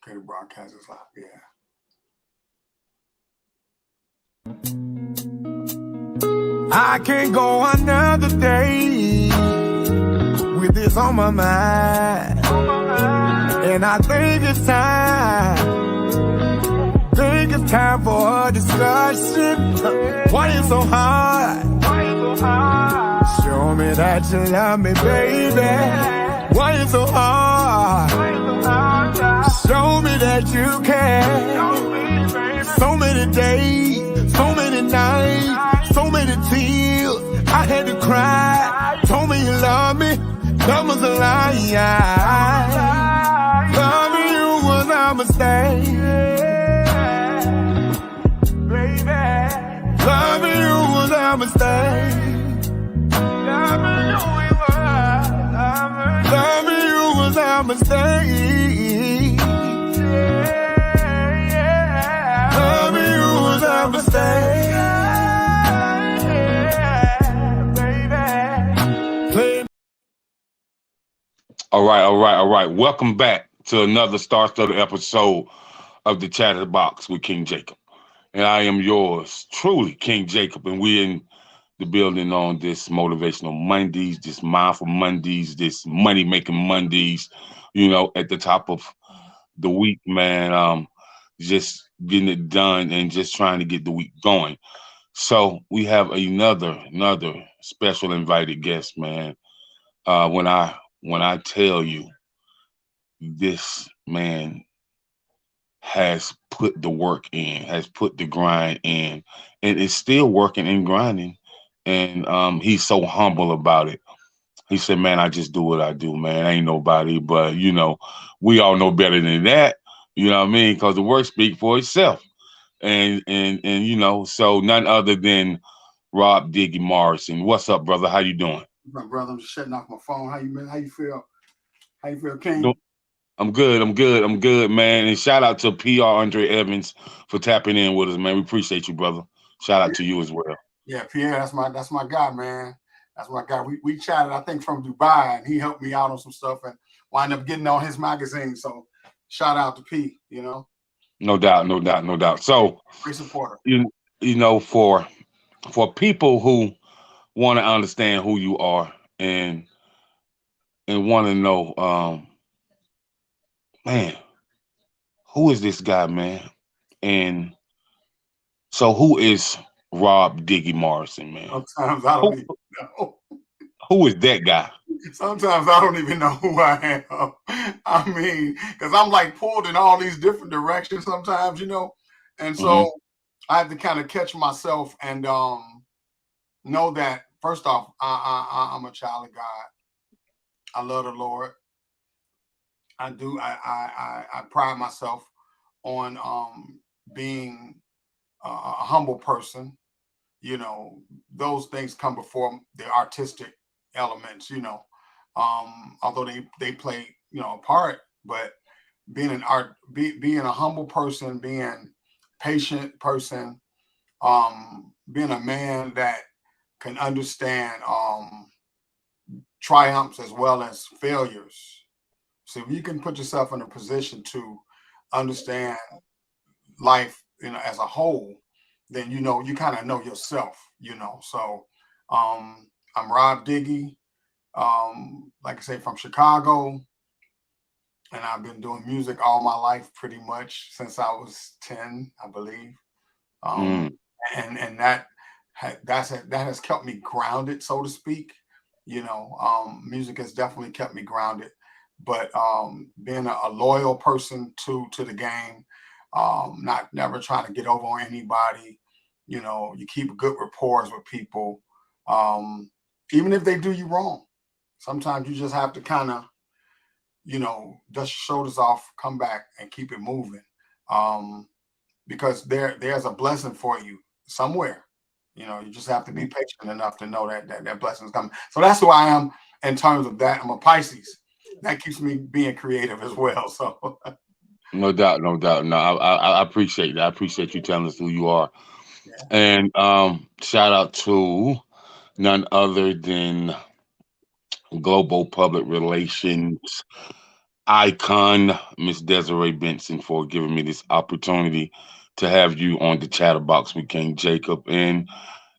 Okay, the broadcast is live. Yeah. I can't go another day with this on my mind. And I think it's time for a discussion. Why you so hard? Show me that you love me, baby. Why you so hard? Show me that you care. So many days, so many nights, so many tears. I had to cry. Told me you love me. That was a lie. Loving you was a mistake. Loving you was a mistake. Loving you was a mistake. Loving you was a mistake. All right. Welcome back to another star-studded episode of the Chatterbox with King Jacob. And I am yours, truly, King Jacob. And we're in the building on this motivational Mondays, this mindful Mondays, this money-making Mondays, at the top of the week, man. Just getting it done and just trying to get the week going. So we have another special invited guest, man. When I tell you this man has put the work in, has put the grind in, and is still working and grinding. And he's so humble about it. He said, man, I just do what I do, man. Ain't nobody, but we all know better than that. You know what I mean? Because the work speaks for itself. And so none other than Rob Diggy Morrison. What's up, brother? How you doing? My brother, I'm just shutting off my phone. How you feel? How you feel, King? I'm good, man. And shout out to PR Andre Evans for tapping in with us, man. We appreciate you, brother. Shout out to you as well. Yeah, Pierre, that's my guy, man. That's my guy. We chatted, I think, from Dubai, and he helped me out on some stuff and wind up getting on his magazine. So shout out to P, No doubt. So great supporter. For people who want to understand who you are and want to know, man, who is this guy, man? And so who is Rob Diggy Morrison, man? Sometimes I don't even know. Who is that guy? Sometimes I don't even know who I am. I mean, because I'm like pulled in all these different directions sometimes, and so I have to kind of catch myself and know that first off, I'm a child of God. I love the Lord. I do. I pride myself on being a humble person. Those things come before the artistic elements. Although they play a part, but being being a humble person, being patient person, being a man that can understand triumphs as well as failures. So if you can put yourself in a position to understand life, as a whole, then you kind of know yourself, So I'm Rob Diggy, like I say, from Chicago, and I've been doing music all my life, pretty much since I was 10, I believe. And that has kept me grounded, so to speak. Music has definitely kept me grounded. But being a loyal person to the game, never trying to get over on anybody. You keep good rapport with people, even if they do you wrong. Sometimes you just have to kind of, dust your shoulders off, come back, and keep it moving, because there's a blessing for you somewhere. You just have to be patient enough to know that blessing is coming. So that's who I am in terms of that. I'm a Pisces. That keeps me being creative as well. So No doubt. No, I appreciate that. I appreciate you telling us who you are. yeah. And shout out to none other than Global Public Relations icon, Miss Desiree Benson, for giving me this opportunity to have you on the Chatterbox with King Jacob. And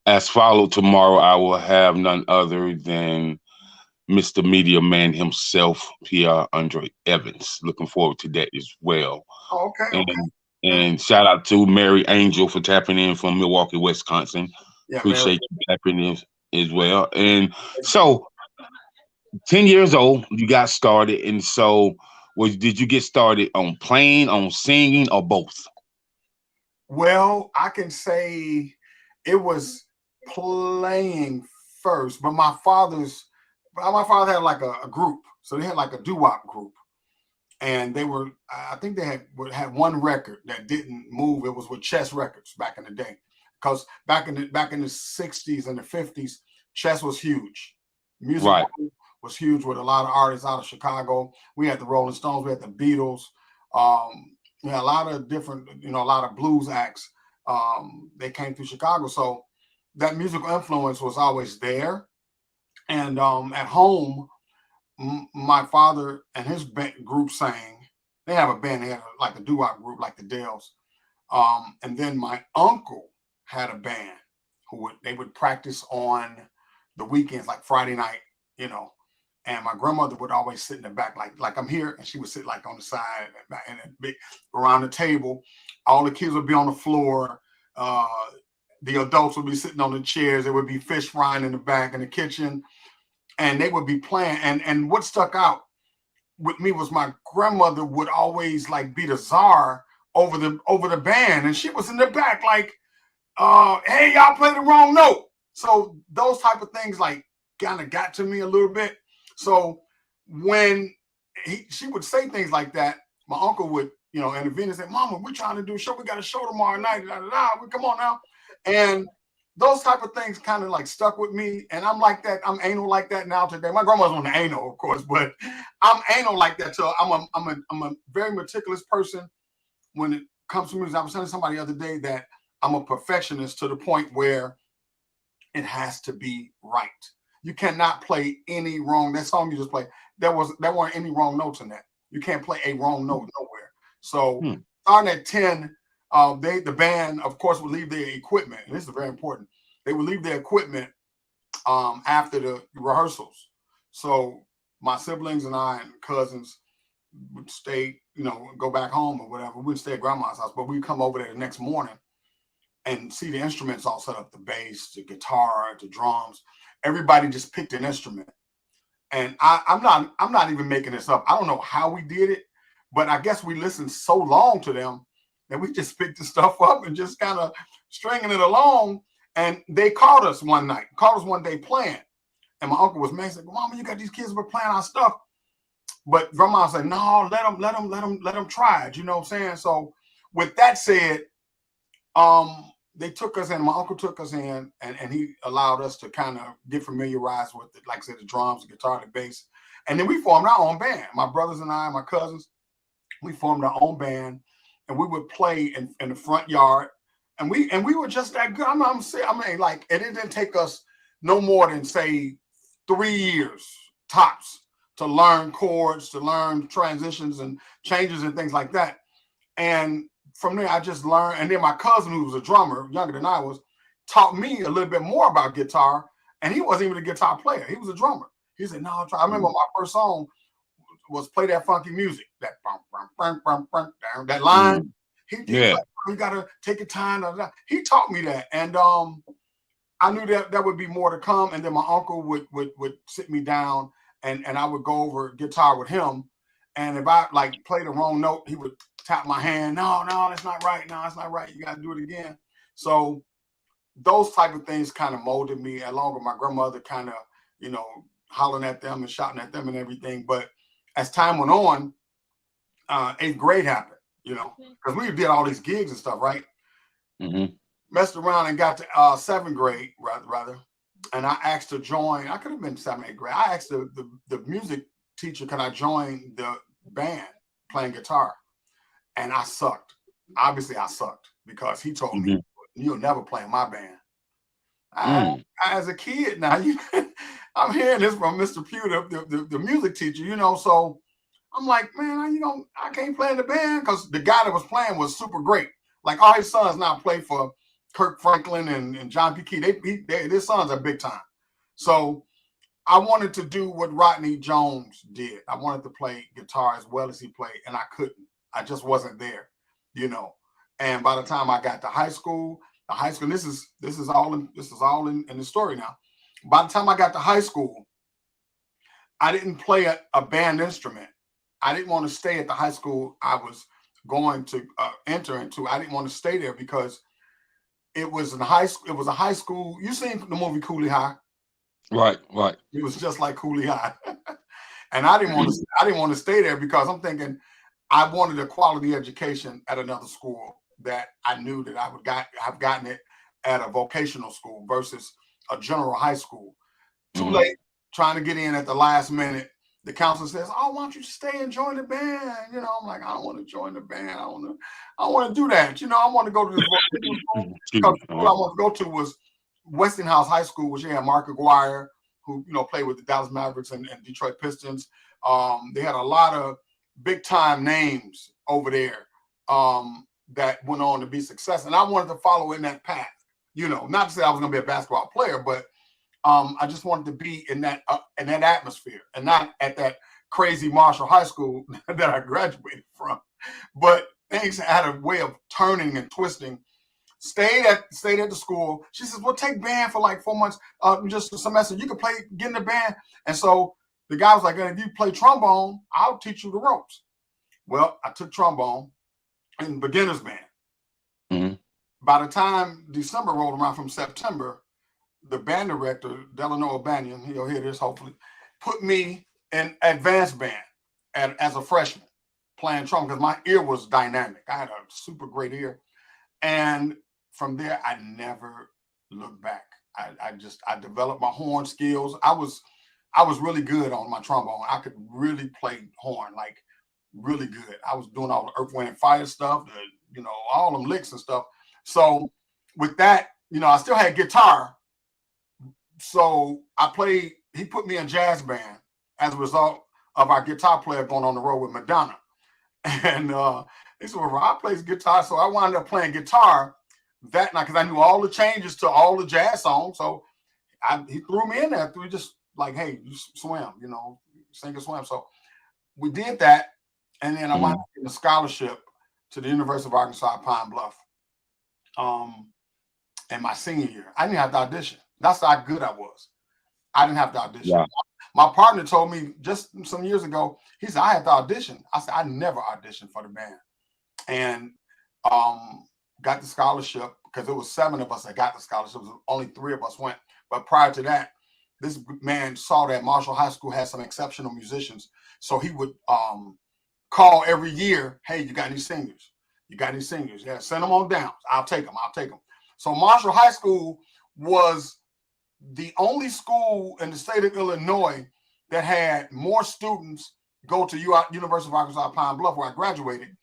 as followed tomorrow, I will have none other than Mr. Media Man himself, Pierre Andre Evans. Looking forward to that as well. Oh, okay, okay. And Yeah, and shout out to Mary Angel for tapping in from Milwaukee, Wisconsin. yeah, Mary. Appreciate you tapping in as well. And so 10 years old, you got started. And so did you get started on playing, on singing, or both? Well, I can say it was playing first, but my father had like a group, so they had like a doo-wop group, and they were, I think they had one record that didn't move. It was with Chess Records back in the day, because back in the '60s and the '50s, Chess was huge. Music Right. was huge with a lot of artists out of Chicago. We had the Rolling Stones, we had the Beatles, we had a lot of different, a lot of blues acts. They came through Chicago, so that musical influence was always there. And at home, my father and his group sang. They have a band. They had like a doo-wop group, like the Dells. And then my uncle had a band they would practice on the weekends, like Friday night, you know. And my grandmother would always sit in the back, like I'm here, and she would sit like on the side and big around the table. All the kids would be on the floor. Uh, the adults would be sitting on the chairs. There would be fish frying in the back in the kitchen, and they would be playing. And what stuck out with me was my grandmother would always like be the czar over the band, and she was in the back like, hey, y'all played the wrong note. So those type of things like kind of got to me a little bit. So when she would say things like that, my uncle would, intervene and say, Mama, we're trying to do a show. We got a show tomorrow night. Da, da, da. Come on now. And those type of things kind of like stuck with me. And I'm like that. I'm anal like that now today. My grandma's on the anal, of course, but I'm anal like that. So I'm a very meticulous person when it comes to music. I was telling somebody the other day that I'm a perfectionist to the point where it has to be right. You cannot play any wrong. That song you just played, there weren't any wrong notes in that. You can't play a wrong note nowhere. So Hmm. starting at 10, the band, of course, would leave their equipment. And this is very important. They would leave their equipment after the rehearsals. So my siblings and I and cousins would stay, go back home or whatever. We'd stay at grandma's house, but we'd come over there the next morning and see the instruments all set up, the bass, the guitar, the drums. Everybody just picked an instrument. And I'm not even making this up. I don't know how we did it, but I guess we listened so long to them that we just picked the stuff up and just kind of stringing it along. And they called us one day playing. And my uncle was mad. He said, Mama, you got these kids were playing our stuff. But grandma said, no, let them try it. You know what I'm saying? So with that said, they took us in, my uncle took us in, and he allowed us to kind of get familiarized with it, like I said, the drums, the guitar, the bass. And then we formed our own band. My brothers and I, my cousins, we formed our own band, and we would play in the front yard. And we were just that good. Like, it didn't take us no more than say 3 years tops to learn chords, to learn transitions and changes and things like that. And from there, I just learned. And then my cousin, who was a drummer, younger than I was, taught me a little bit more about guitar. And he wasn't even a guitar player; he was a drummer. He said, "No, try." I remember my first song was "Play That Funky Music." That that line. Mm. He was Yeah. like, "You gotta take your time." He taught me that, and I knew that would be more to come. And then my uncle would sit me down, and I would go over guitar with him. And if I like played the wrong note, he would tap my hand. No, that's not right. No, that's not right. You got to do it again. So those type of things kind of molded me, along with my grandmother kind of, hollering at them and shouting at them and everything. But as time went on, eighth grade happened, because we did all these gigs and stuff, right? Mm-hmm. Messed around and got to seventh grade, rather. And I asked to join. I could have been seventh, eighth grade. I asked the music teacher, can I join the band playing guitar? And I sucked. Obviously, I sucked because he told me, Mm-hmm. you'll never play in my band. Mm. As a kid now, I'm hearing this from Mr. Pugh, the music teacher, so I'm like, man, I can't play in the band because the guy that was playing was super great. Like all his sons now play for Kirk Franklin and John P. Key. Their sons are big time. So I wanted to do what Rodney Jones did. I wanted to play guitar as well as he played, and I couldn't. I just wasn't there, you know. And by the time I got to high school, this is all in the story now. By the time I got to high school, I didn't play a band instrument. I didn't want to stay at the high school I was going to enter into. I didn't want to stay there because it was in high school. It was a high school. You seen the movie Cooley High? Right, right. It was just like Cooley High, and I didn't want to stay there because I'm thinking I wanted a quality education at another school that I knew that I would have gotten it at a vocational school versus a general high school. Too late, trying to get in at the last minute. The counselor says, "Oh, why don't you stay and join the band?" You know, I'm like, "I don't want to join the band. I don't want to do that. You know, I want to go to this vocational school because the school I want to go to was Westinghouse High School, which had Mark Aguirre, who played with the Dallas Mavericks and Detroit Pistons. They had a lot of big time names over there that went on to be successful, and I wanted to follow in that path. You know, not to say I was going to be a basketball player, but I just wanted to be in that atmosphere and not at that crazy Marshall High School that I graduated from. But things had a way of turning and twisting. Stayed at the school. She says, "Well, take band for like 4 months, just a semester. You can get in the band." And so the guy was like, "If you play trombone, I'll teach you the ropes." Well, I took trombone in beginner's band. Mm-hmm. By the time December rolled around from September, the band director, Delano O'Banion, he'll hear this hopefully, put me in advanced band as a freshman playing trombone because my ear was dynamic. I had a super great ear. And from there, I never looked back. I developed my horn skills. I was really good on my trombone. I could really play horn, like really good. I was doing all the Earth, Wind, and Fire stuff, all them licks and stuff. So with that, I still had guitar. So he put me in jazz band as a result of our guitar player going on the road with Madonna. And he said, "Well, Rob plays guitar." So I wound up playing guitar that night because I knew all the changes to all the jazz songs. So he threw me in there through just like, "Hey, you swim, sing and swim." So we did that. And then I wound up getting a scholarship to the University of Arkansas at Pine Bluff in my senior year. I didn't have to audition. That's how good I was. I didn't have to audition. Yeah. My partner told me just some years ago, he said, "I had to audition." I said, "I never auditioned for the band." And got the scholarship because it was 7 of us that got the scholarship. Only 3 of us went. But prior to that, this man saw that Marshall High School had some exceptional musicians. So he would call every year, "Hey, you got any singers? You got any singers? Yeah, send them on down. I'll take them. So Marshall High School was the only school in the state of Illinois that had more students go to University of Arkansas Pine Bluff, where I graduated.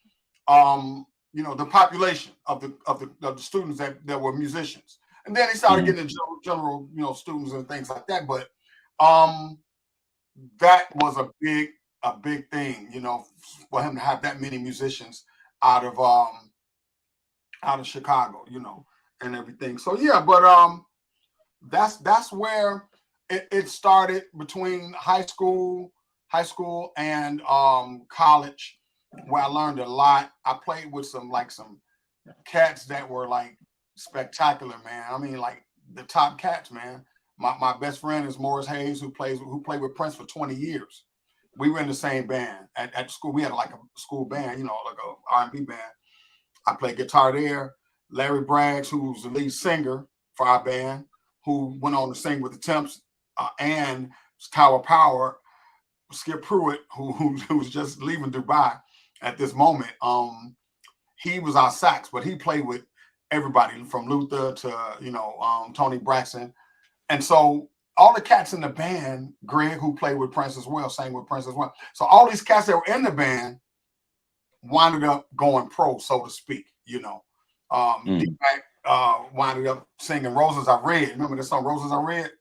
The population of the students that were musicians, and then he started getting the general students and things like that. But that was a big thing, for him to have that many musicians out of Chicago, and everything. So yeah, but that's where it started between high school and college, where I learned a lot. I played with some cats that were like spectacular, man. I mean, like the top cats, man. My best friend is Morris Hayes, who played with Prince for 20 years. We were in the same band at school. We had like a school band, like a R&B band. I played guitar there. Larry Braggs, who's the lead singer for our band, who went on to sing with the Temps, and Tower Power, Skip Pruitt, who's just leaving Dubai at this moment. He was our sax, but he played with everybody from Luther to Tony Braxton. And so all the cats in the band, Greg, who played with Prince as well, sang with Prince as well. So all these cats that were in the band winded up going pro, so to speak, D-Mac winded up singing Roses I Read. Remember the song Roses I Read?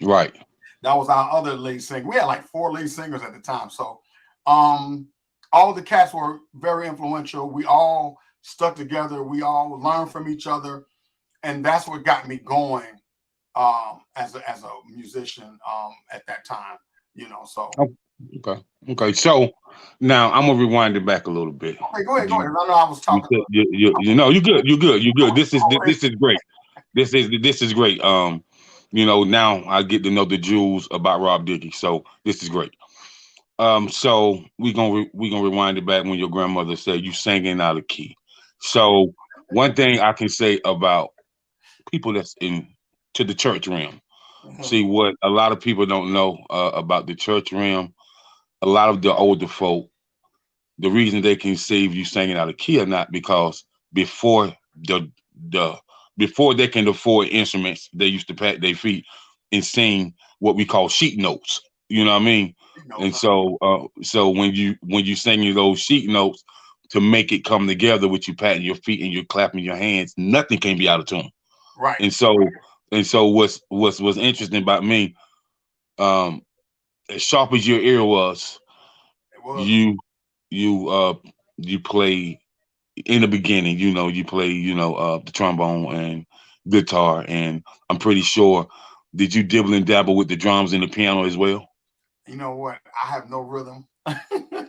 Right. That was our other lead singer. We had like 4 lead singers at the time. So Um, all the cats were very influential. We all stuck together. We all learned from each other, and that's what got me going as a musician at that time. So Oh, okay. Okay. So now I'm gonna rewind it back a little bit. okay, go ahead, go You, ahead. I know I was you talking. said you know you good, you good, you good. Always, This is great. This is great. Now I get to know the jewels about Rob Diggy. So this is great. So we gonna rewind it back when your grandmother said you singing out of key. So one thing I can say about people that's in to the church realm. mhm, See what a lot of people don't know about the church realm. A lot of the older folk, the reason they can see if you singing out of key or not because before the before they can afford instruments, they used to pat their feet and sing what we call sheet notes. You know what I mean? you know, And so when you singing those sheet notes to make it come together with you patting your feet and you're clapping your hands, nothing can be out of tune. right. And so what's interesting about me, um, as sharp as your ear was, It was. you you you play in the beginning, you play, the trombone and guitar, and I'm pretty sure did you dibble and dabble with the drums and the piano as well? You know what? I have no rhythm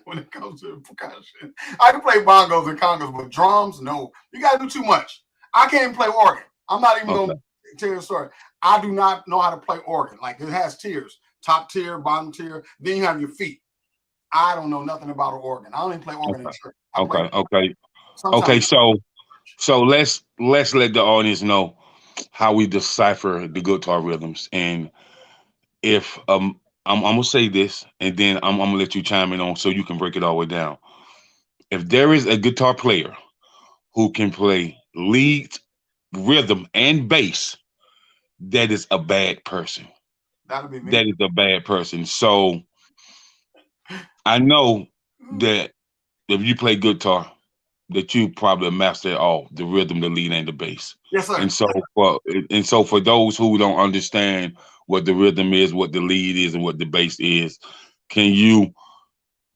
when it comes to percussion. I can play bongos and congas, but drums, no. You got to do too much. I can't even play organ. I'm not even going Okay, to tell you a story. I do not know how to play organ. Like it has tiers, top tier, bottom tier. Then you have your feet. I don't know nothing about an organ. I don't even play organ in okay, church. I play okay, okay, sometimes. okay. So let's let the audience know how we decipher the guitar rhythms. And if I'm gonna say this, and then I'm gonna let you chime in on so you can break it all the way down. If there is a guitar player who can play lead, rhythm, and bass, that is a bad person. That'll be me. That is a bad person. So I know that if you play guitar, that you probably master all the rhythm, the lead, and the bass. Yes, sir. And so for those who don't understand what the rhythm is, what the lead is, and what the bass is, can you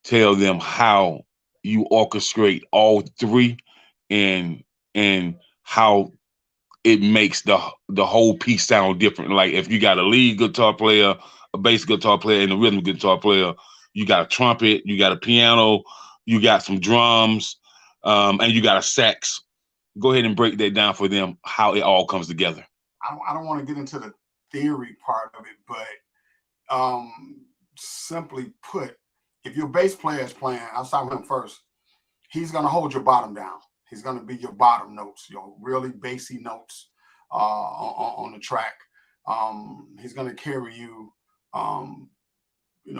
tell them how you orchestrate all three and how it makes the whole piece sound different. Like if you got a lead guitar player, a bass guitar player, and a rhythm guitar player, you got a trumpet, you got a piano, you got some drums, and you got a sax. Go ahead and break that down for them, how it all comes together. I don't want to get into the theory part of it, but simply put, if your bass player is playing, I'll start with him first. He's going to hold your bottom down. He's going to be your bottom notes, your really bassy notes on the track. He's going to carry you, um,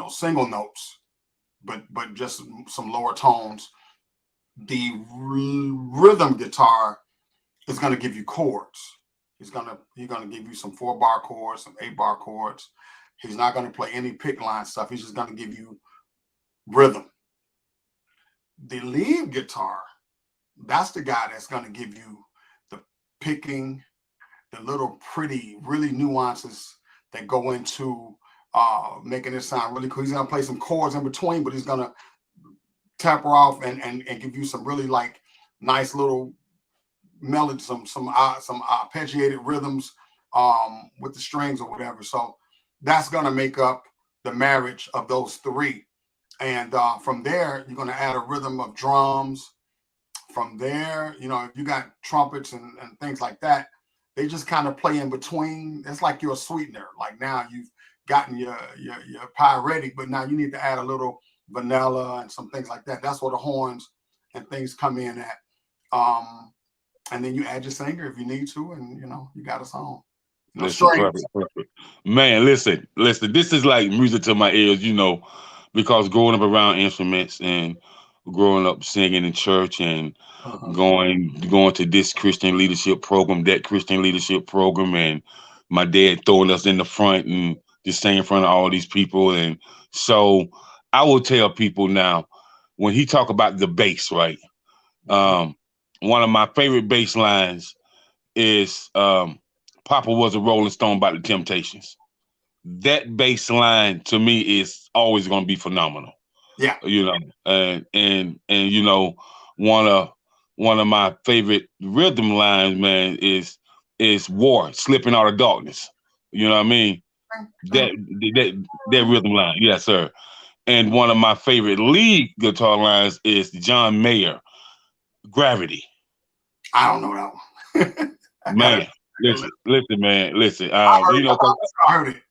single notes, but just some lower tones. The rhythm guitar is going to give you chords. He's gonna give you some 4 bar chords, some 8 bar chords. He's not going to play any pick line stuff. He's just going to give you rhythm. The lead guitar, that's the guy that's going to give you the picking, the little pretty, really nuances that go into making it sound really cool. He's going to play some chords in between, but he's going to taper off and give you some really like nice little melody, some arpeggiated rhythms with the strings or whatever. So that's going to make up the marriage of those three. And from there, you're going to add a rhythm of drums. From there, if you got trumpets and things like that, they just kind of play in between. It's like you're a sweetener. Like now you've gotten your pie ready, but now you need to add a little vanilla and some things like that. That's where the horns and things come in at. And then you add your singer if you need to, and you got a song. Listen, Strings. perfect, perfect. Man, listen. This is like music to my ears, because growing up around instruments and growing up singing in church and Mhm. going to this Christian leadership program, that Christian leadership program, and my dad throwing us in the front and just singing in front of all these people. And so I will tell people now when he talk about the bass, right? Mhm. Um, one of my favorite bass lines is Papa was a Rolling Stone by the Temptations. That bass line to me is always going to be phenomenal. Yeah. you know, and you know, one of one of my favorite rhythm lines, man, is war slipping out of darkness. You know what I mean? That that rhythm line, yes, sir. And one of my favorite lead guitar lines is John Mayer, Gravity. I don't know that one. Man, I gotta listen, man, listen. heard You it. know, 'cause I heard it.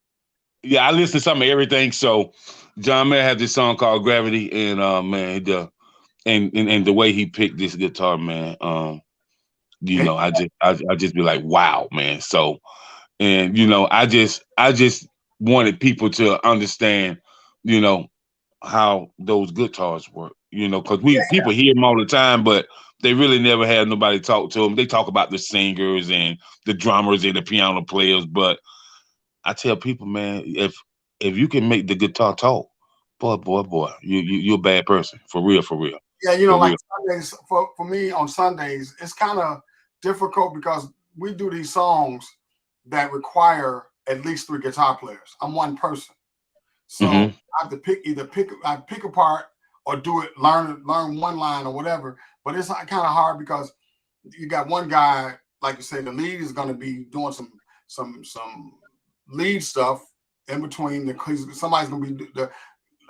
yeah, I listen to some of everything. So John Mayer had this song called Gravity, and man, and the way he picked this guitar, man, you And know, I just be like, wow, man. So, and you know, I just wanted people to understand, you know, how those guitars work. You know, because we people hear them all the time, but they really never had nobody talk to them. They talk about the singers and the drummers and the piano players, but I tell people, man, if you can make the guitar talk, boy, you're a bad person, for real, yeah, you know, for like real. Sundays for me on Sundays, it's kind of difficult because we do these songs that require at least three guitar players. I'm one person. So Hmm. I have to pick apart or do it, learn one line or whatever. But it's kind of hard because you got one guy, like you say, the lead is going to be doing some lead stuff in between. Somebody's going to be the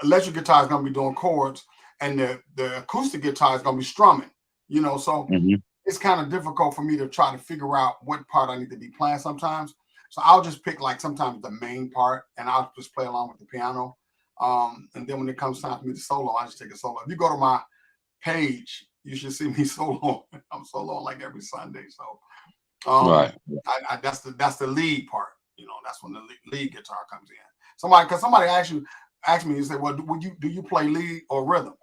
electric guitar is going to be doing chords, and the acoustic guitar is going to be strumming. You know, so Hmm. it's kind of difficult for me to try to figure out what part I need to be playing sometimes. So I'll just pick like sometimes the main part and I'll just play along with the piano. And then when it comes time for me to solo, I just take a solo. If you go to my page, you should see me solo. I'm solo like every Sunday. So Right. that's the lead part. You know, that's when the lead guitar comes in. Somebody asked me, you say, well, do you play lead or rhythm?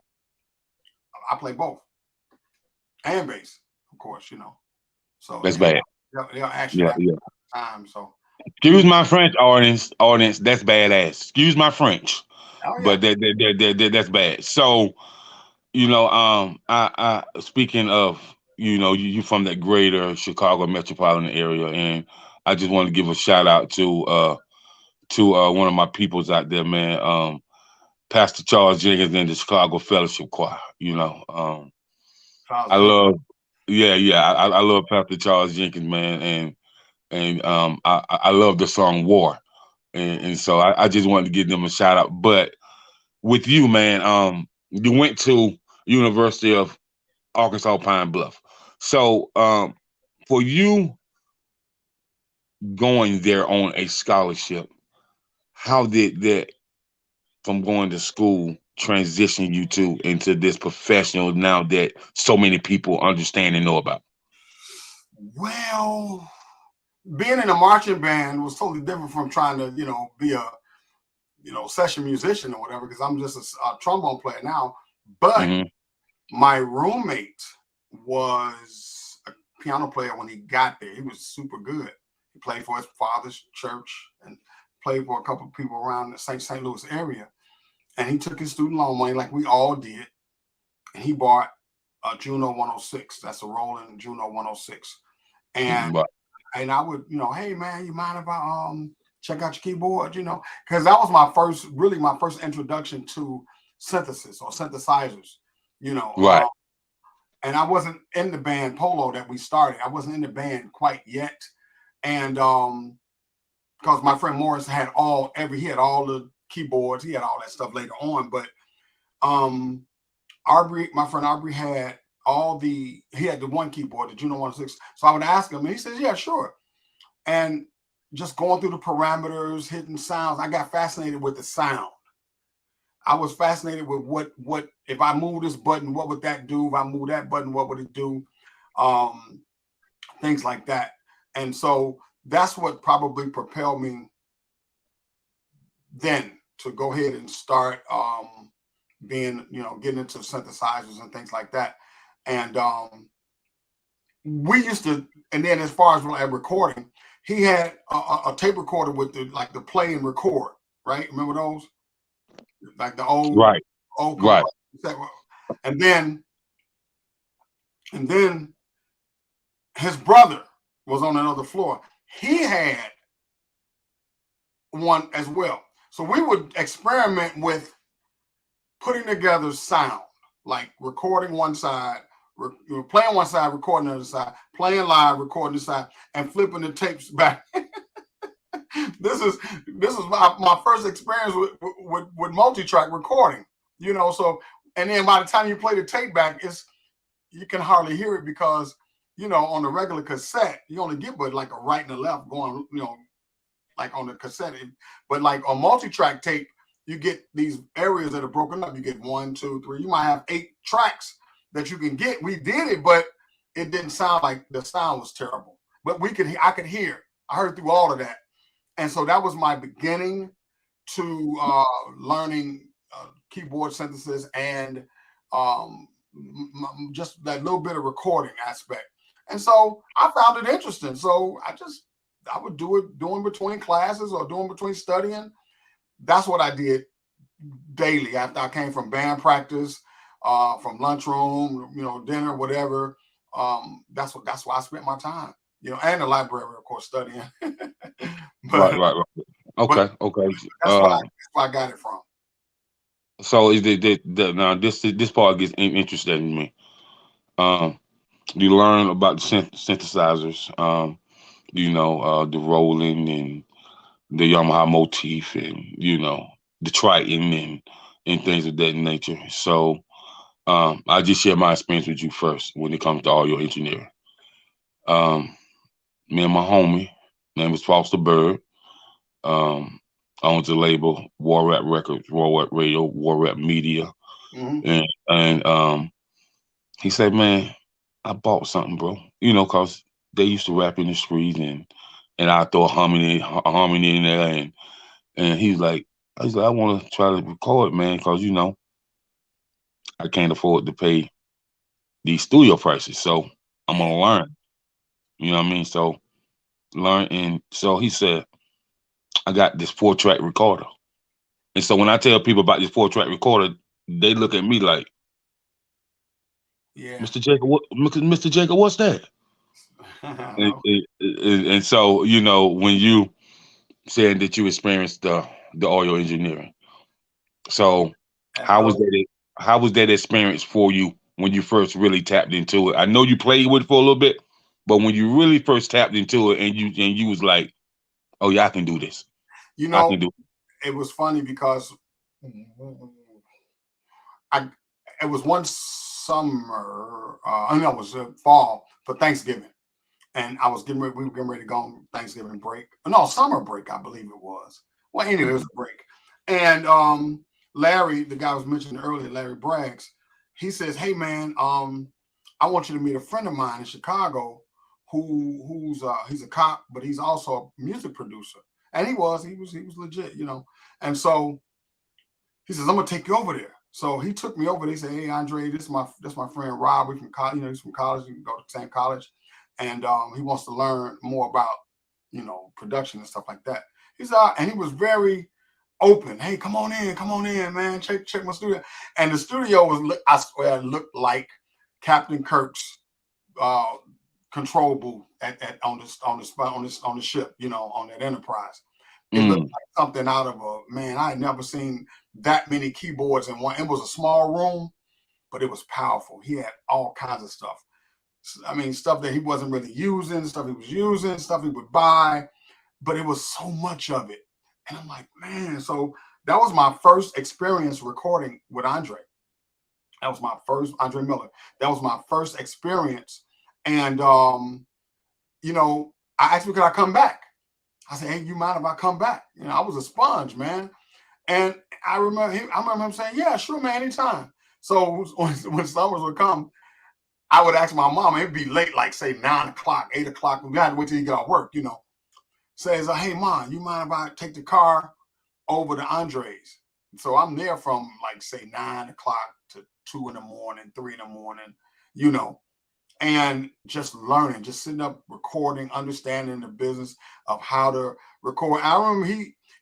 I play both and bass, of course. You know, so That's bad. they'll ask you Yeah, that yeah. time. So Excuse my French, audience. That's badass. Excuse my French, oh yeah, but that's bad. So you know, I speaking of, you know, you from that greater Chicago metropolitan area, and I just want to give a shout out to one of my peoples out there, man. Pastor Charles Jenkins in the Chicago Fellowship Choir. You know, Charles I Jenkins. love, yeah, I love Pastor Charles Jenkins, man, and I love the song War, and so I just wanted to give them a shout out. But with you, man, you went to University of Arkansas Pine Bluff, so for you going there on a scholarship, how did that from going to school transition you to into this professional now that so many people understand and know about? Well, being in a marching band was totally different from trying to, be a, session musician or whatever, because I'm just a trombone player now. But Hmm. my roommate was a piano player when he got there. He was super good. He played for his father's church and played for a couple of people around the St. Louis area. And he took his student loan money like we all did. And he bought a Juno 106. That's a Roland Juno 106. And Right, and I would, hey man, you mind if I check out your keyboard, because that was my first introduction to synthesis or synthesizers, you know. right, And I wasn't in the band Polo that we started. I wasn't in the band quite yet. And because my friend Morris he had all the keyboards, he had all that stuff later on. But um my friend Aubrey he had the one keyboard, the Juno 106. So I would ask him, and he says, yeah, sure. And just going through the parameters, hitting sounds, I got fascinated with the sound. I was fascinated with what if I move this button, what would that do? If I move that button, what would it do? Um, Things like that. And so that's what probably propelled me then to go ahead and start getting into synthesizers and things like that. And we used to, and then as far as recording, he had a tape recorder with the play and record, right? Remember those? Like the right, old right. cassette. And then and then his brother was on another floor. He had one as well. So we would experiment with putting together sound, like recording one side, playing one side, recording the other side, playing live, recording the side, and flipping the tapes back. This is my first experience with multi-track recording. So and then by the time you play the tape back, you can hardly hear it because on the regular cassette you only get but like a right and a left going, like on the cassette. But like on multi-track tape, you get these areas that are broken up. You get 1, 2, 3. You might have 8 tracks that you can get. We did it, but it didn't sound like the sound was terrible. But I could hear. I heard through all of that. And so that was my beginning to learning keyboard synthesis and just that little bit of recording aspect. And so I found it interesting. So I would doing between classes or doing between studying. That's what I did daily after I came from band practice, from lunchroom, dinner, whatever. That's why I spent my time, and the library, of course, studying. Right, but right, right. but Okay, okay. that's where I got it from. So is now this part gets interesting to me. Um, you learn about the synthesizers. The Roland and the Yamaha motif, and the Triton and things of that nature. So I just share my experience with you first when it comes to audio engineering. Um, Me and my homie, name is Foster Bird, um, owns the label War Rap Records, War Rap Radio, War Rap Media, Mm-hmm. and he said, "Man, I bought something, bro. Cause they used to rap in the streets, and I throw a harmony in there, and I want to try to record, man, cause I can't afford to pay these studio prices, so I'm Yeah. gonna learn. You know what I mean? So learn, and so he said, I got this 4-track recorder, and so when I tell people about this 4-track recorder, they look at me like, Yeah. Mr. Jacob, Mr. Jacob, what's that? I And, know. and so when you saying that you experienced the audio engineering, so At an how was early, that? How was that experience for you when you first really tapped into it? I know you played with it for a little bit, but when you really first tapped into it and you was like, oh yeah, I can do this. you I know, can do it. it was funny because I it was one summer. I know it was fall for Thanksgiving, and I was getting ready. We were getting ready to go on Thanksgiving break. No, summer break, I believe it was. Well, anyway, it was a break, and Larry, the guy I was mentioning earlier, Larry Braggs, he says, "Hey man, I want you to meet a friend of mine in Chicago who's he's a cop, but he's also a music producer, and he was legit, and so." He says, "I'm gonna take you over there." So he took me over there. He said, "Hey, Andre, this is my friend Rob. We from college. He's from college. We can go to the same college, and he wants to learn more about production and stuff like that." He's and he was very open. "Hey, come on in, man. Check my studio." And the studio I swear, looked like Captain Kirk's uh, control booth on the ship, on that Enterprise. It looked Mm, like something out of man. I had never seen that many keyboards in one. It was a small room, but it was powerful. He had all kinds of stuff. I mean, stuff that he wasn't really using, stuff he was using, stuff he would buy, but it was so much of it. And I'm like, man. So that was my first experience recording with Andre. That was my first Andre Miller. That was my first experience. And I asked him, could I come back? I said, "Hey, you mind if I come back?" I was a sponge, man. And I remember him saying, "Yeah, sure, man, anytime." So when summers would come, I would ask my mom, it'd be late, like say 9 o'clock, 8 o'clock. We had to wait till he got off work, Says, "Hey mom, you mind if I take the car over to Andre's?" So I'm there from like say 9 o'clock to 2 in the morning, 3 in the morning, you know, and just learning, just sitting up recording, understanding the business of how to record. I remember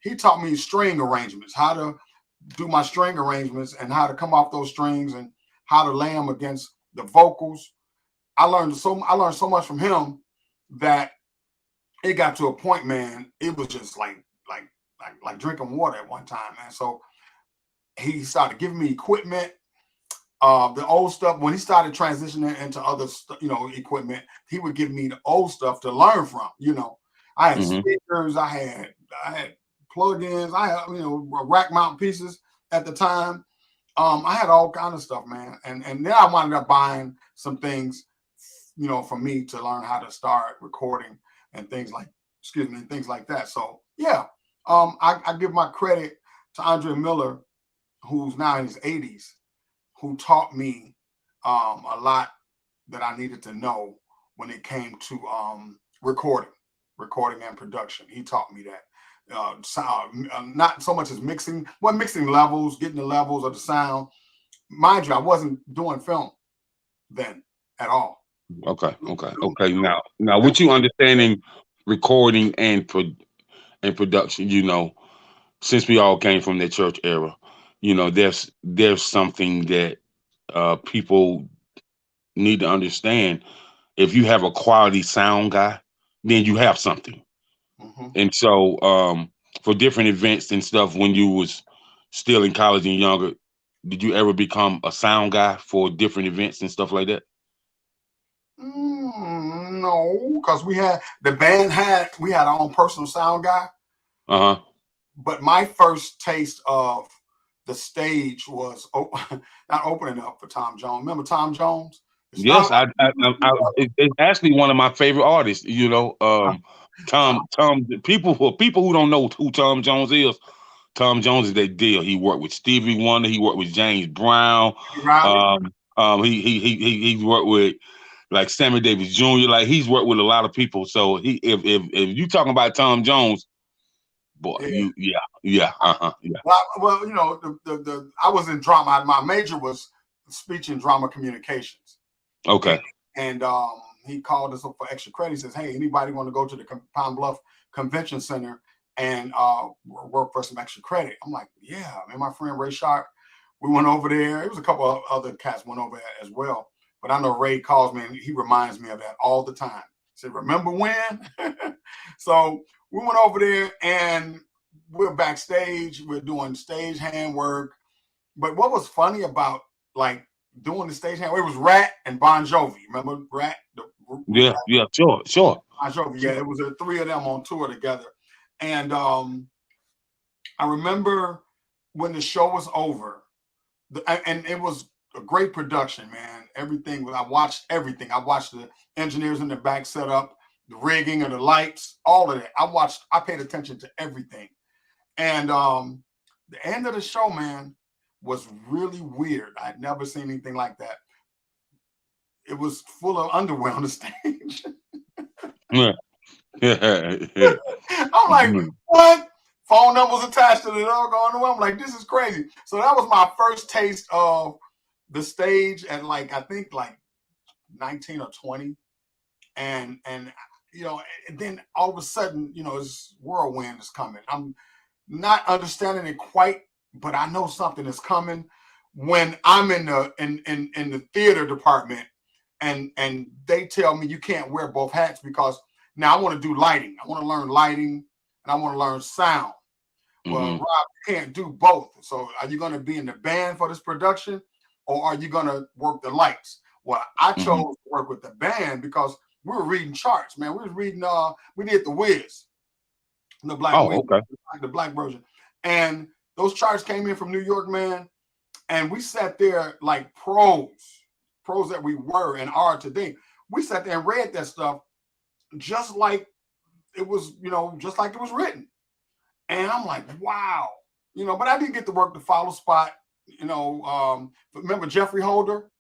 he taught me string arrangements, how to do my string arrangements and how to come off those strings and how to lay them against the vocals. I learned so much from him that it got to a point, man. It was just like drinking water at one time, man. So he started giving me equipment. The old stuff, when he started transitioning into other equipment, he would give me the old stuff to learn from. I had Mm-hmm. speakers, I had plugins, I had rack mount pieces at the time. I had all kind of stuff, man, and then I wound up buying some things, for me to learn how to start recording and things like that. So yeah, I give my credit to Andre Miller, who's now in his 80s, who taught me a lot that I needed to know when it came to recording and production. He taught me that. Sound, not so much as mixing, but mixing levels, getting the levels of the sound. Mind you, I wasn't doing film then at all. Okay. Now, with you understanding recording and production, since we all came from the church era, there's something that people need to understand. If you have a quality sound guy, then you have something. Mm-hmm. And so, for different events and stuff, when you was still in college and younger, did you ever become a sound guy for different events and stuff like that? No, because we had our own personal sound guy. Uh huh. But my first taste of the stage was not opening up for Tom Jones. Remember Tom Jones? It's Yes, not. it's actually one of my favorite artists. Tom. People who don't know who Tom Jones is, Tom Jones is their deal. He worked with Stevie Wonder. He worked with James Brown. Riley. He's worked with like Sammy Davis Jr. Like he's worked with a lot of people. So if you talking about Tom Jones, boy, Yeah. yeah. Well, I was in drama. My major was speech and drama communications, and, Okay. and he called us up for extra credit. He says, "Hey, anybody want to go to the Pine Bluff Convention Center and work for some extra credit?" I'm like, "Yeah." Me and my friend Ray Sharp, we went over there. It was a couple of other cats went over there as well. But I know Ray calls me and he reminds me of that all the time. He said, "Remember when?" So we went over there and we're backstage. We're doing stage hand work. But what was funny about like doing the stage hand, it was Rat and Bon Jovi. Remember Rat? Yeah, sure. Bon Jovi. Yeah, it was the three of them on tour together. And I remember when the show was over, and it was a great production, man. Everything. I watched everything. I watched the engineers in the back set up, the rigging of the lights, all of that. I paid attention to everything. And the end of the show, man, was really weird. I'd never seen anything like that. It was full of underwear on the stage. Yeah. I'm like, what? Phone numbers attached to the doggone underwear. I'm like, this is crazy. So that was my first taste of the stage at I think 19 or 20. And and then all of a sudden, this whirlwind is coming. I'm not understanding it quite, but I know something is coming when I'm in the theater department and they tell me you can't wear both hats because now I want to do lighting. I want to learn lighting and I want to learn sound. Well, Mm-hmm. Rob, you can't do both. So are you going to be in the band for this production or are you going to work the lights? Well, I Mm-hmm. chose to work with the band because we were reading charts, man. We was reading we did the Wiz, the Black Oh, Wiz, okay. the black version. And those charts came in from New York, man. And we sat there like pros that we were and are today. We sat there and read that stuff just like it was, just like it was written. And I'm like, wow, but I didn't get to work the follow spot, remember Jeffrey Holder,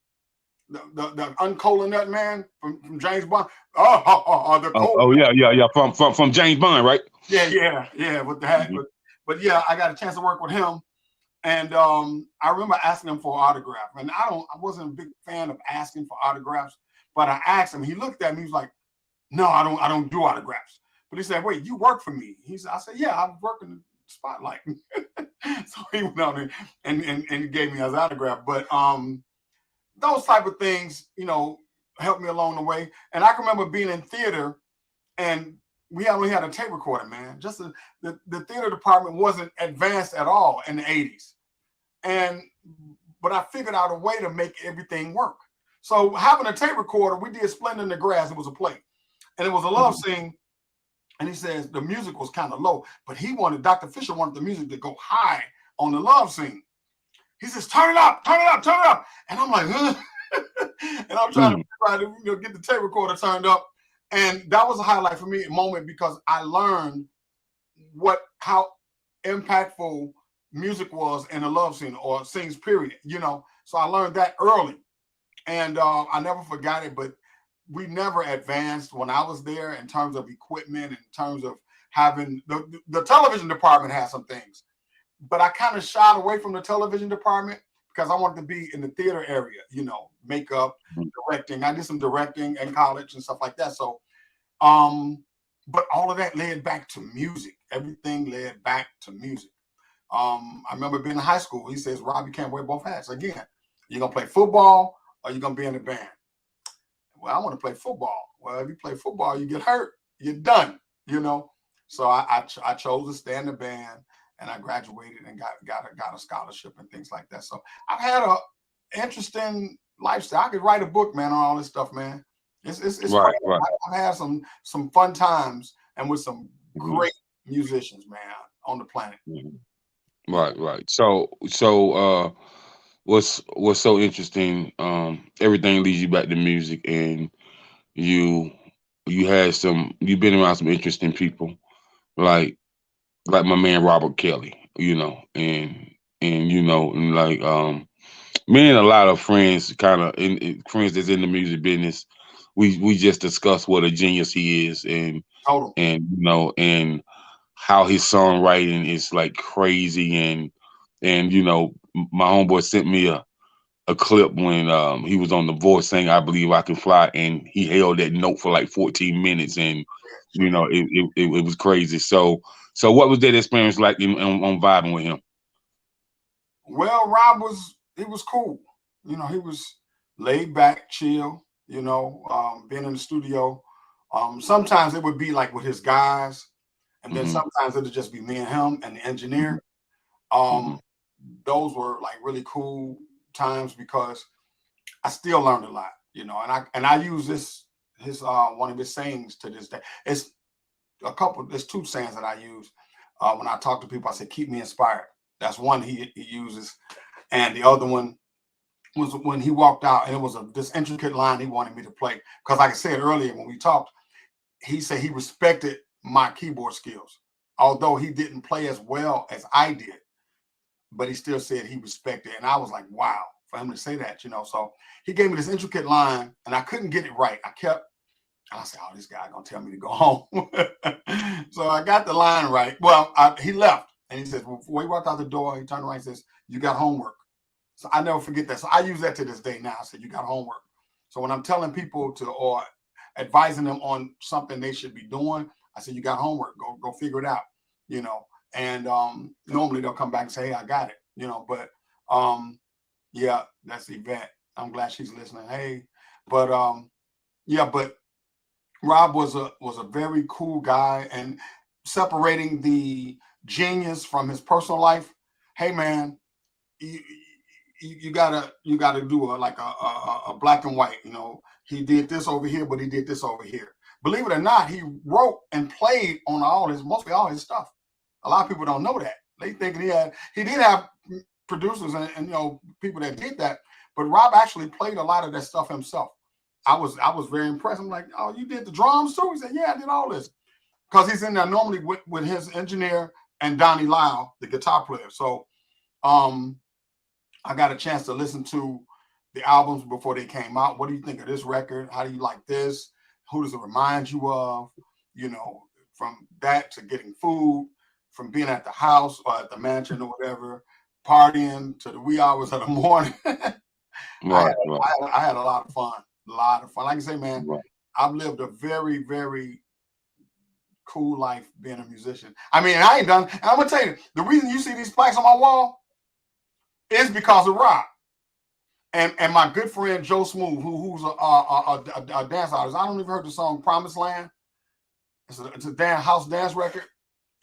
the uncola nut man from James Bond. The cold. Yeah. From James Bond, right? Yeah, with the hat. Mm-hmm. But yeah, I got a chance to work with him. And I remember asking him for an autograph. And I wasn't a big fan of asking for autographs, but I asked him. He looked at me, he was like, "No, I don't do autographs." But he said, "Wait, you work for me?" I said, "Yeah, I work in the spotlight." So he went out and he gave me his autograph. But those type of things, helped me along the way. And I can remember being in theater and we only had a tape recorder, man. The theater department wasn't advanced at all in the 80s. and but I figured out a way to make everything work. So having a tape recorder, we did Splendor in the Grass. It was a play, and it was a love scene. And he says the music was kind of low, but Dr. Fisher wanted the music to go high on the love scene. He says, turn it up, turn it up, turn it up. And I'm like, and I'm trying to try to get the tape recorder turned up. And that was a highlight for me, a moment, because I learned how impactful music was in a love scene or scenes, period. So I learned that early, and I never forgot it. But we never advanced when I was there in terms of equipment, in terms of having the television department has some things, but I kind of shied away from the television department because I wanted to be in the theater area, makeup, directing. I did some directing in college and stuff like that. So, but all of that led back to music. Everything led back to music. I remember being in high school. He says, Rob, you can't wear both hats. Again, you're going to play football or you're going to be in the band. Well, I want to play football. Well, if you play football, you get hurt, you're done, So I chose to stay in the band, and I graduated and got a scholarship and things like that. So I've had a interesting lifestyle. I could write a book, man, on all this stuff, man. It's right, right. I've had some fun times and with some great musicians, man, on the planet. Right, right. So what's so interesting, everything leads you back to music, and you've been around some interesting people, like my man Robert Kelly, and like me and a lot of friends, kind of friends that's in the music business, we just discuss what a genius he is, and Total. and how his songwriting is like crazy, and my homeboy sent me a clip when he was on The Voice saying "I Believe I Can Fly," and he held that note for like 14 minutes, and it was crazy. So what was that experience like on vibing with him? Well, Rob was cool. He was laid back, chill. Being in the studio. Sometimes it would be like with his guys, and then sometimes it would just be me and him and the engineer. Those were like really cool times because I still learned a lot, and I use his one of his sayings to this day. There's two sayings that I use when I talk to people. I say, keep me inspired. That's one he uses. And the other one was when he walked out, and it was this intricate line he wanted me to play. Because like I said earlier, when we talked, he said he respected my keyboard skills. Although he didn't play as well as I did, but he still said he respected it. And I was like, wow, for him to say that, So he gave me this intricate line, and I couldn't get it right. I said, oh, this guy gonna tell me to go home. So I got the line right. Well, he left, and he says, well, before he walked out the door, he turned around and says, you got homework. So I never forget that. So I use that to this day now. I said, you got homework. So when I'm telling people or advising them on something they should be doing, I said, you got homework. Go figure it out, And normally they'll come back and say, hey, I got it, But yeah, that's Yvette. I'm glad she's listening. Hey, but but Rob was a very cool guy, and separating the genius from his personal life. Hey, man, you gotta do a black and white. He did this over here, but he did this over here. Believe it or not, he wrote and played on mostly all his stuff. A lot of people don't know that. They think he did have producers and people that did that, but Rob actually played a lot of that stuff himself. I was very impressed. I'm like, oh, you did the drums too? He said, yeah, I did all this. Because he's in there normally with his engineer and Donnie Lyle, the guitar player. So I got a chance to listen to the albums before they came out. What do you think of this record? How do you like this? Who does it remind you of? From that to getting food, from being at the house or at the mansion or whatever, partying to the wee hours of the morning. I had a lot of fun. Like I say, man, I've lived a very, very cool life being a musician. I mean, I ain't done. And I'm gonna tell you, the reason you see these plaques on my wall is because of Rob and my good friend Joe Smooth, who's a dance artist. I don't even heard the song "Promised Land." It's a house dance record,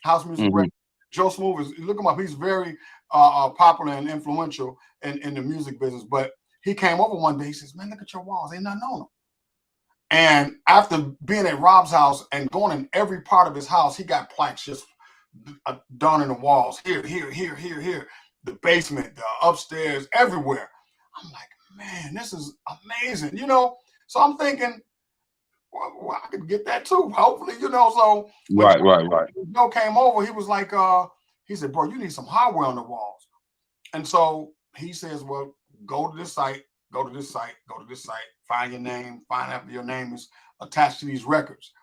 house music record. Joe Smooth is, look him up. He's very popular and influential in the music business. But he came over one day. He says, "Man, look at your walls. Ain't nothing on them." And after being at Rob's house and going in every part of his house, he got plaques just done in the walls. Here, here, here, here, here. The basement, the upstairs, everywhere. I'm like, man, this is amazing, you know? So I'm thinking, well, I could get that too, hopefully, you know? So when Right. Joe came over, he was like, he said, "Bro, you need some hardware on the walls." And so he says, "Well, go to this site, go to this site, go to this site, find your name, find out if your name is attached to these records."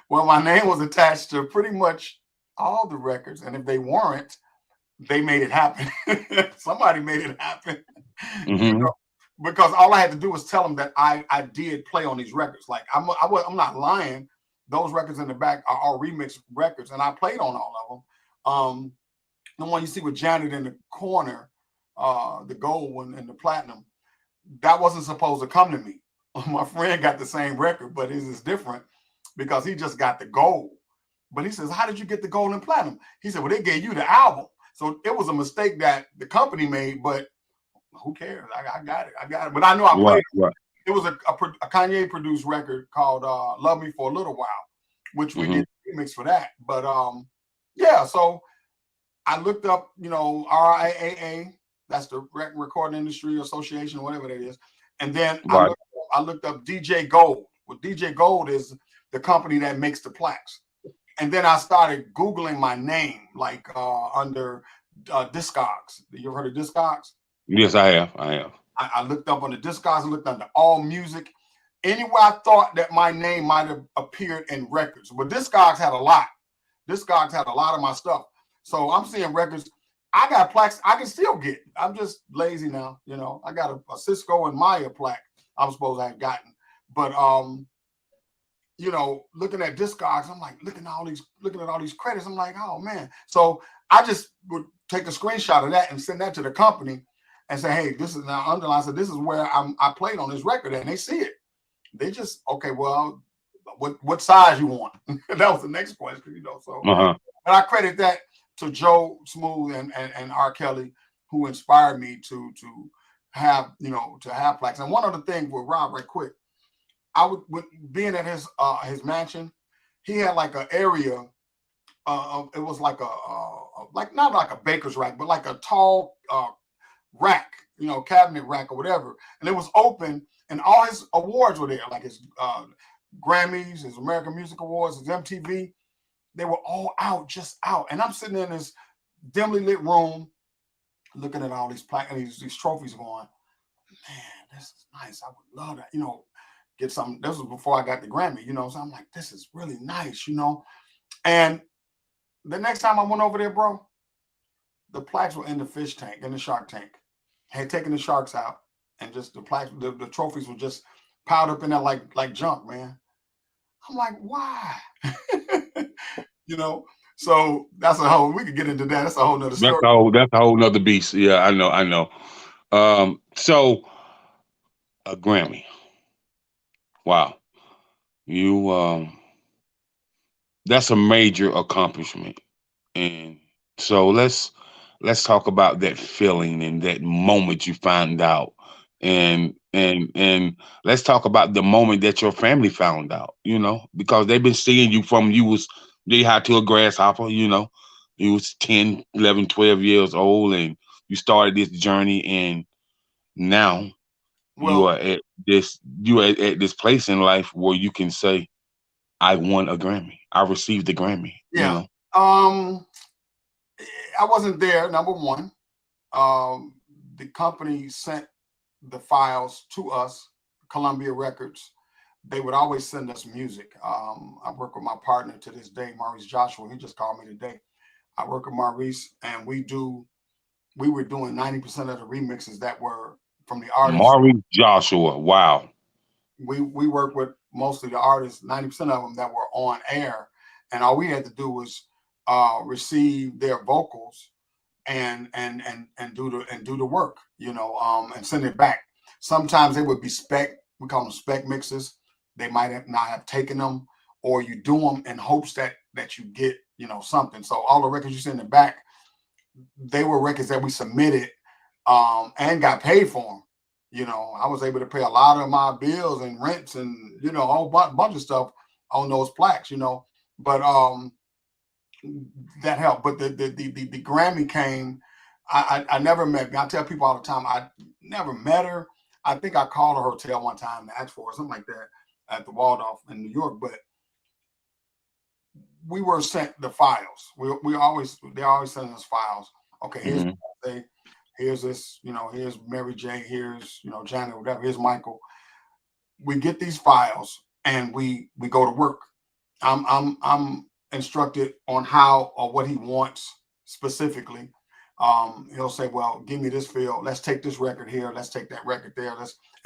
Well, my name was attached to pretty much all the records. And if they weren't, they made it happen. Somebody made it happen. You Mm-hmm. know, because all I had to do was tell them that I did play on these records. Like I'm not lying. Those records in the back are all remix records, and I played on all of them. The one you see with Janet in the corner, the gold one and the platinum, that wasn't supposed to come to me. My friend got the same record, but it is different because he just got the gold. But he says, "How did you get the gold and platinum?" He said, "Well, they gave you the album." So it was a mistake that the company made, but who cares? I got it. I got it. But I knew I played. Right. It was a Kanye produced record called "Love Me for a Little While," which we did remix for that. But yeah. So I looked up, you know, RIAA. That's the Recording Industry Association, whatever that is. And then Right. I looked up DJ Gold. Well, DJ Gold is the company that makes the plaques. And then I started Googling my name, like under Discogs. You ever heard of Discogs? Yes, I have. I looked up on the Discogs and looked under All Music. Anywhere I thought that my name might have appeared in records. But Discogs had a lot. Discogs had a lot of my stuff. So I'm seeing records. I got plaques I can still get. I'm just lazy now. You know, I got a Cisco and Maya plaque I'm supposed to have gotten. But you know, looking at Discogs, I'm like looking at all these credits. I'm like, oh man. So I just would take a screenshot of that and send that to the company and say, "Hey, this is now underlined. So this is where I played on this record," and they see it. They just, okay, well, what size you want? That was the next question, you know. So, but I credit that to Joe Smooth and R. Kelly, who inspired me to have, you know, to have plaques. And one other thing with Rob, right quick, I would being at his mansion, he had like an area. It was like like not like a baker's rack, but like a tall rack, you know, cabinet rack or whatever, and it was open, and all his awards were there, like his Grammys, his American Music Awards, his MTV. They were all out, just out, and I'm sitting in this dimly lit room, looking at all these plaques and these trophies, going, "Man, this is nice. I would love that, you know, get something." This was before I got the Grammy, you know, so I'm like, "This is really nice," you know. And the next time I went over there, bro, the plaques were in the fish tank, in the shark tank. I had taken the sharks out, and just the plaques, the trophies were just piled up in there like junk, man. I'm like, why? You know. So that's a whole. We could get into that. That's a whole nother story. That's a whole nother beast. Yeah, I know. So a Grammy. Wow. You that's a major accomplishment. And so let's talk about that feeling and that moment you found out. And let's talk about the moment that your family found out, you know, because they've been seeing you from you was they had to a grasshopper, you know. You was 10, 11, 12 years old and you started this journey and now you Well, are at this place in life where you can say, I won a Grammy. I received the Grammy, you yeah. know. I wasn't there. Number one, the company sent the files to us, Columbia Records. They would always send us music. I work with my partner to this day, Maurice Joshua. He just called me today. I work with Maurice, and we were doing 90% of the remixes that were from the artists. Maurice Joshua. Wow. We work with most of the artists, 90% of them that were on air, and all we had to do was receive their vocals and do the work, you know, and send it back. Sometimes they would be spec. We call them spec mixes. They might not have taken them, or you do them in hopes that you get something. So all the records you see in the back, they were records that we submitted and got paid for them. I was able to pay a lot of my bills and rents and a whole bunch of stuff on those plaques. But that helped. But the Grammy came. I never met. I tell people all the time I never met her. I think I called her hotel one time to ask for her, something like that at the Waldorf in New York. But we were sent the files. They're always sending us files. Okay, here's Mm-hmm. here's this, here's Mary J, here's Janet, whatever, here's Michael. We get these files and we go to work. I'm instructed on how or what he wants specifically. He'll say, well, give me this field. Let's take this record here. Let's take that record there.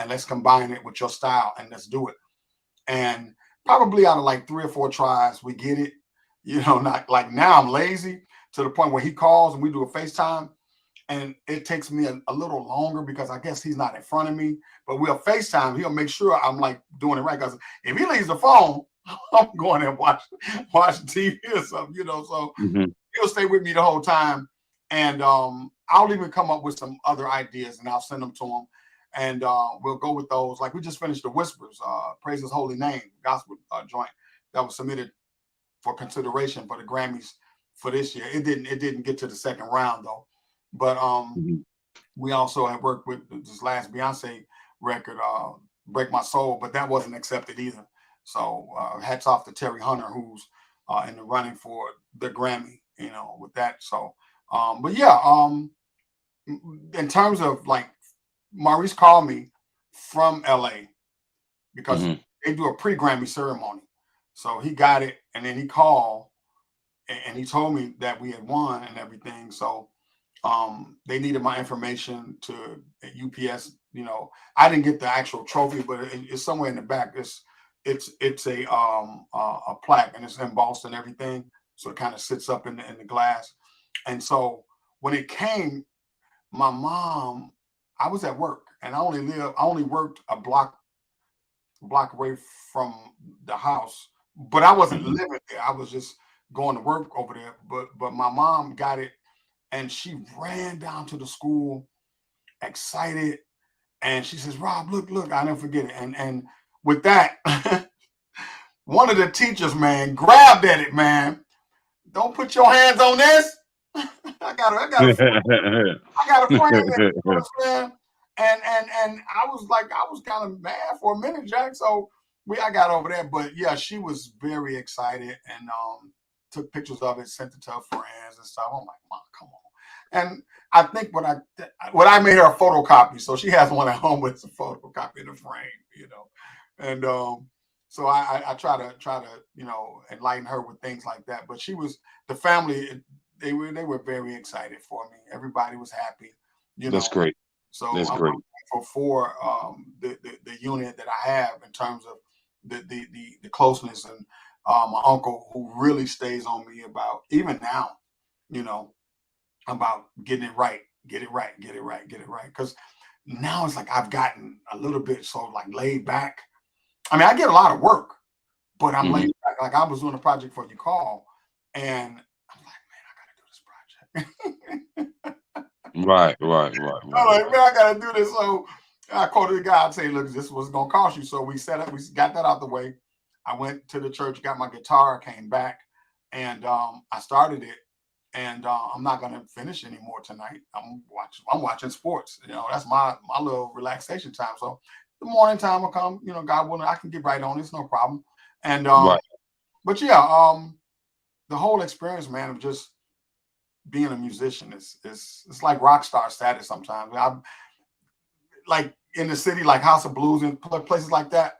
Let's combine it with your style and let's do it. And probably out of like 3 or 4 tries, we get it. Not like now I'm lazy to the point where he calls and we do a FaceTime. And it takes me a little longer because I guess he's not in front of me. But we'll FaceTime. He'll make sure I'm like doing it right. Because if he leaves the phone, I'm going and watch TV or something, So Mm-hmm. he'll stay with me the whole time. And I'll even come up with some other ideas and I'll send them to him. And we'll go with those. Like we just finished the Whispers, Praise His Holy Name, gospel joint that was submitted for consideration for the Grammys for this year. It didn't get to the second round though. But Mm-hmm. we also have worked with this last Beyonce record, Break My Soul, but that wasn't accepted either. So hats off to Terry Hunter, who's in the running for the Grammy, with that. So, but yeah, in terms of like, Maurice called me from LA because Mm-hmm. they do a pre-Grammy ceremony. So he got it and then he called and he told me that we had won and everything. So they needed my information to at UPS. I didn't get the actual trophy, but it's somewhere in the back. It's a plaque and it's embossed and everything, so it kind of sits up in the glass. And so when it came, my mom, I was at work and I only worked a block away from the house, but I wasn't Mm-hmm. living there. I was just going to work over there. But my mom got it and she ran down to the school excited. And she says, Rob, look, I never forget it. And with that, one of the teachers, man, grabbed at it, man. Don't put your hands on this. I got a friend that, you know what I'm saying? And I was kind of mad for a minute, Jack. So I got over that. But yeah, she was very excited and took pictures of it, sent it to her friends and stuff. I'm like, Mom, come on. And I think what I made her a photocopy, so she has one at home with a photocopy in the frame. And so I try to enlighten her with things like that. But the family, they were very excited for me. Everybody was happy, you That's know. great. So That's I'm great. thankful for the unit that I have in terms of the closeness and my uncle who really stays on me about even now, you know, about getting it right, get it right, get it right, get it right. Because now it's like I've gotten a little bit so like laid back. I mean, I get a lot of work, but I'm Mm-hmm. laid back. Like I was doing a project for You Call, and I'm like, man, I gotta do this project. Right, right, right, I'm right, like, right. man, I gotta do this. So I quoted the guy and say, look, this was gonna cost you. So we set up, we got that out the way. I went to the church, got my guitar, came back, and I started it. And I'm not gonna finish anymore tonight. I'm watching sports. That's my little relaxation time. So the morning time will come. God willing, I can get right on. It's no problem. And Right. but yeah, the whole experience, man, of just being a musician is it's like rock star status. Sometimes I like in the city, like House of Blues and places like that.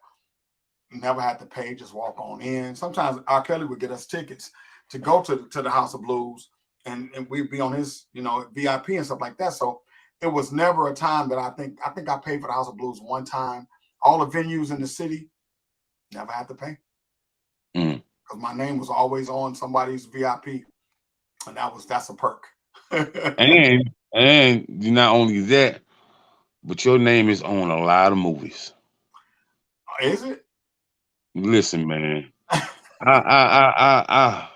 Never had to pay, just walk on in. Sometimes R. Kelly would get us tickets to go to the House of Blues, and we'd be on his, VIP and stuff like that. So it was never a time that I think I paid for the House of Blues one time. All the venues in the city, never had to pay Mm. because my name was always on somebody's VIP, and that's a perk. And not only that, but your name is on a lot of movies. Is it? Listen, man. I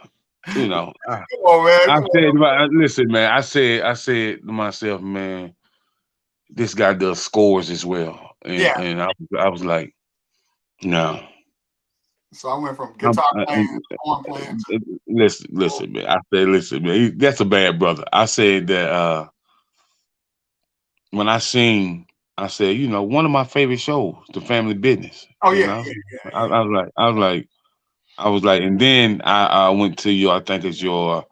You know, Come on, man. I Come said, on. listen, man. I said to myself, man, this guy does scores as well, and Yeah. I was like, no. So I went from I'm, guitar I, playing, and, horn playing to listen, man. I said, listen, man. That's a bad brother. I said that when I sing, I said, one of my favorite shows, The Family Business. oh You yeah, know, yeah, I, yeah, I was like, and then I went to your, I think it's your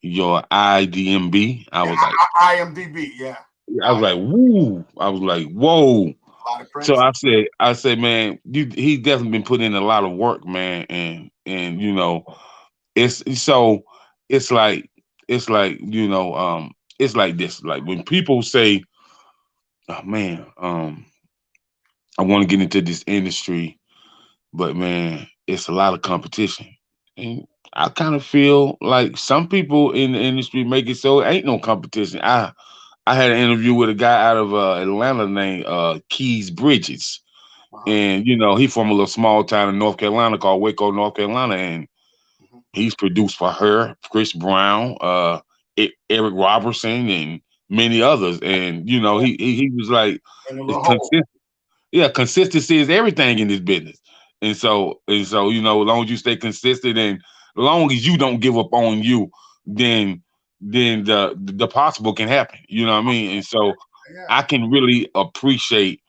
IDMB. I yeah. was like, IMDb, yeah. I was like, woo. I was like, whoa. A lot of So credits. I said, man, he's definitely been putting in a lot of work, man, and it's so it's like it's like it's like this. Like when people say, "Oh man, I want to get into this industry," but man, it's a lot of competition, and I kind of feel like some people in the industry make it so it ain't no competition. I had an interview with a guy out of Atlanta named Keys Bridges. Uh-huh. And he from a little small town in North Carolina called Waco, North Carolina, and Hmm. he's produced for her, Chris Brown, Eric Robertson, and many others. And he was like, In a it's little hole. consistent. Yeah, consistency is everything in this business. And so, as long as you stay consistent and as long as you don't give up on you, then the possible can happen. You know what I mean? And so Yeah. I can really appreciate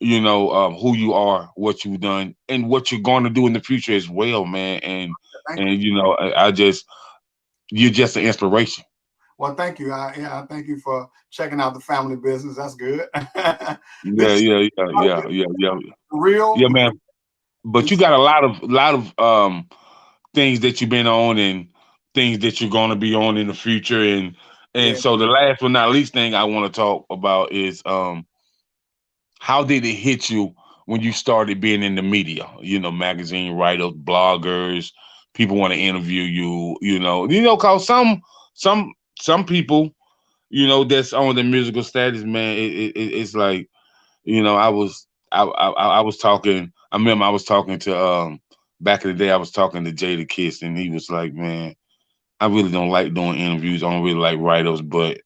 who you are, what you've done, and what you're going to do in the future as well, man. And Thank you. and I just you're just an inspiration. Well, thank you. I thank you for checking out the family business. That's good. Yeah, This yeah, yeah, yeah, yeah, yeah, real. yeah, man. But you got a lot of things that you've been on and things that you're going to be on in the future, and Yeah. so the last but not least thing I want to talk about is how did it hit you when you started being in the media? Magazine writers, bloggers, people want to interview you. Cause some people, that's on the musical status, man. It's like, I was talking. I remember I was talking to back in the day. I was talking to Jada Kiss, and he was like, "Man, I really don't like doing interviews. I don't really like writers, but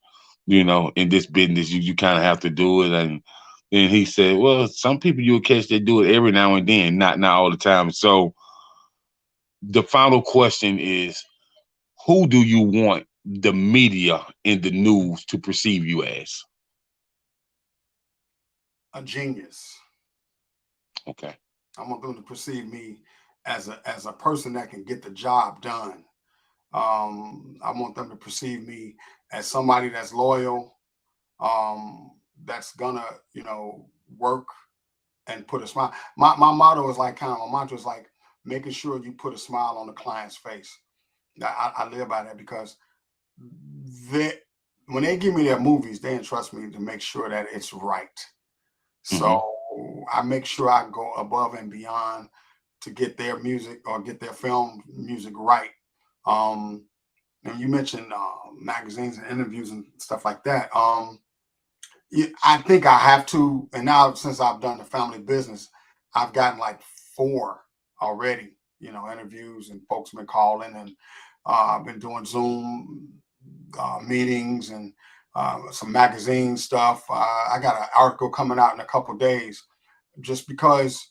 in this business, you kind of have to do it." And he said, "Well, some people you'll catch they do it every now and then, not all the time." So the final question is, who do you want the media and the news to perceive you as? A genius. Okay. I want them to perceive me as a person that can get the job done. I want them to perceive me as somebody that's loyal, that's gonna, work and put a smile. My motto is like kind of my mantra is like making sure you put a smile on the client's face. I live by that because they, when they give me their movies, they entrust me to make sure that it's right. Hmm. So I make sure I go above and beyond to get their music or get their film music right. Um, and you mentioned magazines and interviews and stuff like that. Yeah, I think I have to. And now since I've done the family business, I've gotten like four already. Interviews and folks been calling, and I've been doing Zoom meetings and some magazine stuff. I got an article coming out in a couple days, just because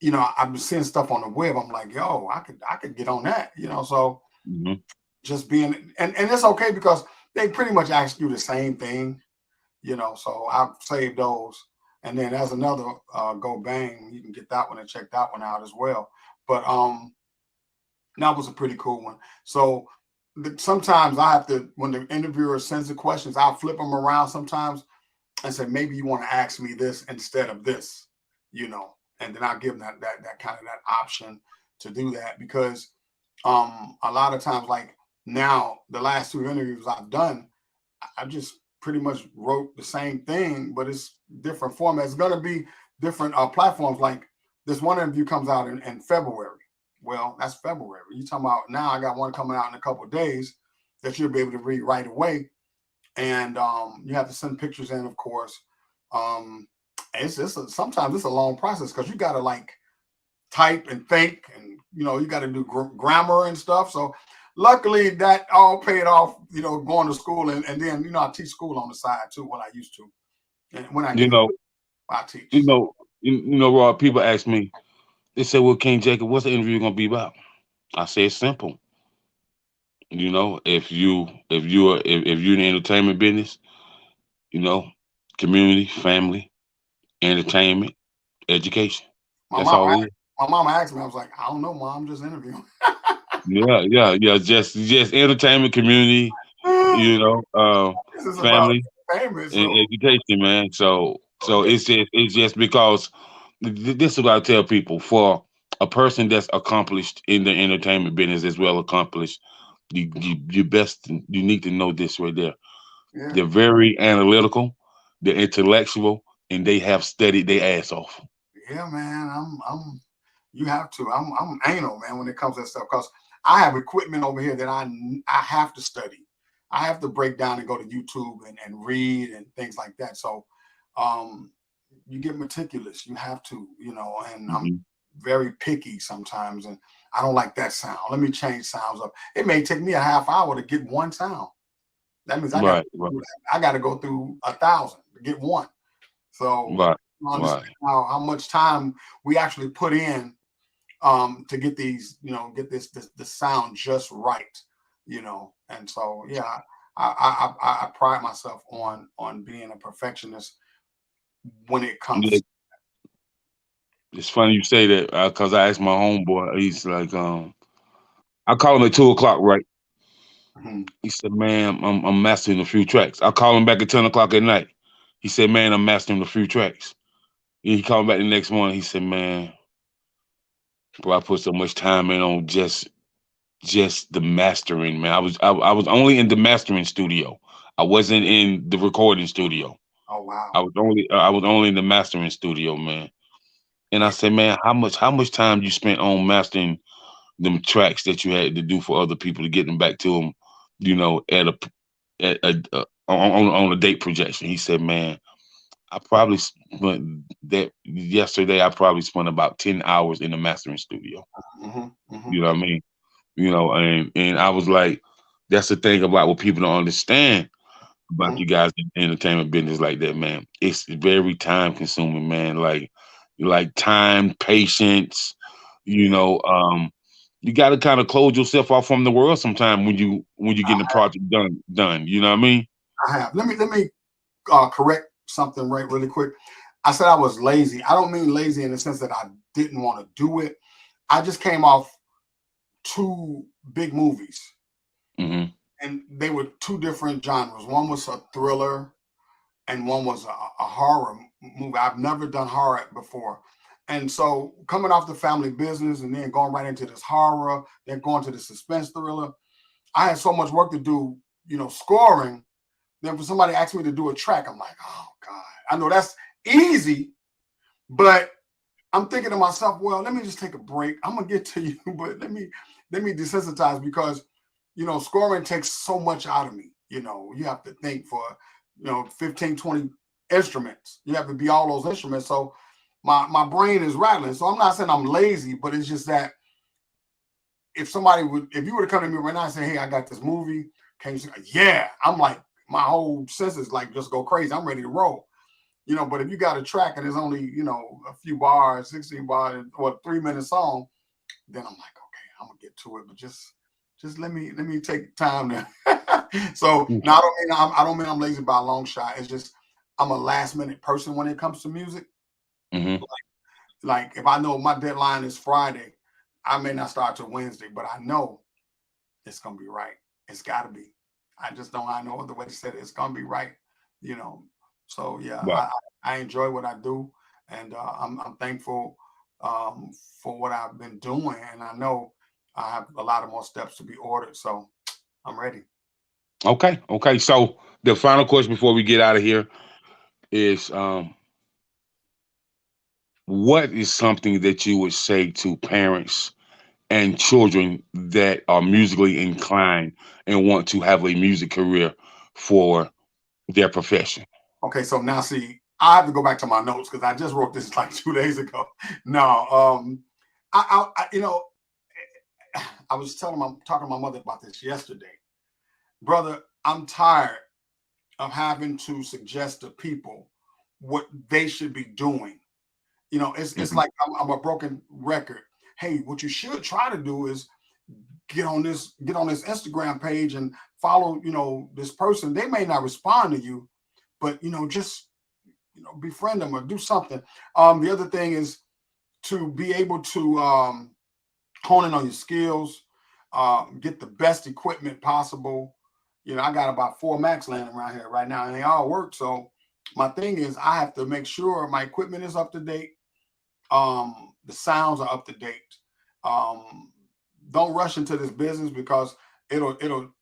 I've been seeing stuff on the web. I'm like, yo, I could get on that. So Hmm. just being and it's okay because they pretty much ask you the same thing. So I've saved those. And then there's another Go Bang. You can get that one and check that one out as well. But that was a pretty cool one. So sometimes I have to, when the interviewer sends the questions, I'll flip them around sometimes and say, maybe you want to ask me this instead of this, and then I'll give them that kind of that option to do that because a lot of times, like now, the last two interviews I've done, I just pretty much wrote the same thing, but it's different format. It's going to be different platforms. Like this one interview comes out in February. Well, that's February. You talking about now? I got one coming out in a couple of days that you'll be able to read right away, and you have to send pictures in, of course. It's sometimes it's a long process because you got to like type and think and you got to do grammar and stuff. So luckily that all paid off, going to school, and then, I teach school on the side too, when I used to. And when I You get, know, I teach. you know, Rob. People ask me. They say, "Well, King Jacob, what's the interview gonna be about?" I say it's simple. If you're in the entertainment business, you know, community, family, entertainment, education. My That's mom, all it is. my mama asked me, I was like, I don't know, mom, I'm just interviewing. Yeah. Just entertainment, community, you know, This is about family famous, and so education, man. So yeah, it's just because this is what I tell people. For a person that's accomplished in the entertainment business as well accomplished, you need to know this right there. yeah, They're very analytical, they're intellectual, and they have studied their ass off. yeah, man. You have to. I'm anal, man, when it comes to that stuff, because I have equipment over here that I have to study. I have to break down and go to YouTube and read and things like that. So, um, you get meticulous. You have to, and I'm Hmm. very picky sometimes, and I don't like that sound. Let me change sounds up. It may take me a half hour to get one sound. That means Right, right, I got to go through 1,000 to get one. So right, you understand right. how much time we actually put in, to get these, get this sound just right, And so yeah, I pride myself on being a perfectionist when it Yeah, comes. it's funny you say that because I asked my homeboy. He's like, I call him at 2 o'clock, right? Mhm. He said, "Man, I'm mastering a few tracks." I call him back at 10 o'clock at night. He said, "Man, I'm mastering a few tracks." He called me back the next morning. He said, "Man, bro, I put so much time in on just the mastering, man. I was only in the mastering studio. I wasn't in the recording studio. Oh I wow. was only in the mastering studio, man." And I said, "Man, how much time you spent on mastering them tracks that you had to do for other people to get them back to them, at on a date projection?" He said, "Man, I probably spent that yesterday. I probably spent about 10 hours in the mastering studio." Hmm. Hmm. You know what I mean? And I was like, that's the thing about what people don't understand about Hmm. you guys in entertainment business like that, man. It's very time consuming, man. Like time, patience, you Yeah, know, um, you gotta kind of close yourself off from the world sometime when you getting the project done. You know what I mean? I have. Let me correct something right really quick. I said I was lazy. I don't mean lazy in the sense that I didn't want to do it. I just came off two big movies, Hmm. and they were two different genres. One was a thriller, and one was a horror movie. I've never done horror before. And so coming off the family business and then going right into this horror, then going to the suspense thriller, I had so much work to do, scoring. Then for somebody to ask me to do a track, I'm like, oh God, I know that's easy, but I'm thinking to myself, well, let me just take a break. I'm gonna get to you, but let me desensitize, because scoring takes so much out of me. You have to think for 15, 20 instruments. You have to be all those instruments. So my brain is rattling. So I'm not saying I'm lazy, but it's just that if you were to come to me right now and say, hey, I got this movie, can you say, yeah, I'm like, my whole senses like just go crazy. I'm ready to roll. But if you got a track and there's only, a few bars, 16 bars, or a 3-minute song, then I'm like, okay, I'm gonna get to it, but just let me take time to. So now I don't mean I'm lazy by a long shot. It's just I'm a last minute person when it comes to music. Hmm. Like if I know my deadline is Friday, I may not start till Wednesday, but I know it's gonna be right. It's gotta be. I just don't I know the way to say it. It's gonna be right. You know. So yeah, Right. I enjoy what I do, and I'm thankful, um, for what I've been doing, and I know I have a lot of more steps to be ordered. So I'm ready. Okay. Okay. So the final question before we get out of here is, what is something that you would say to parents and children that are musically inclined and want to have a music career for their profession? Okay, so now see, I have to go back to my notes because I just wrote this like 2 days ago. No, I I was talking to my mother about this yesterday. Brother, I'm tired of having to suggest to people what they should be doing. It's Mhm. like I'm a broken record. Hey, what you should try to do is get on this Instagram page and follow, this person. They may not respond to you, but just befriend them or do something. The other thing is to be able to hone in on your skills, get the best equipment possible. I got about 4 Macs laying around here right now, and they all work. So my thing is, I have to make sure my equipment is up to date. The sounds are up to date. Um, don't rush into this business because it'll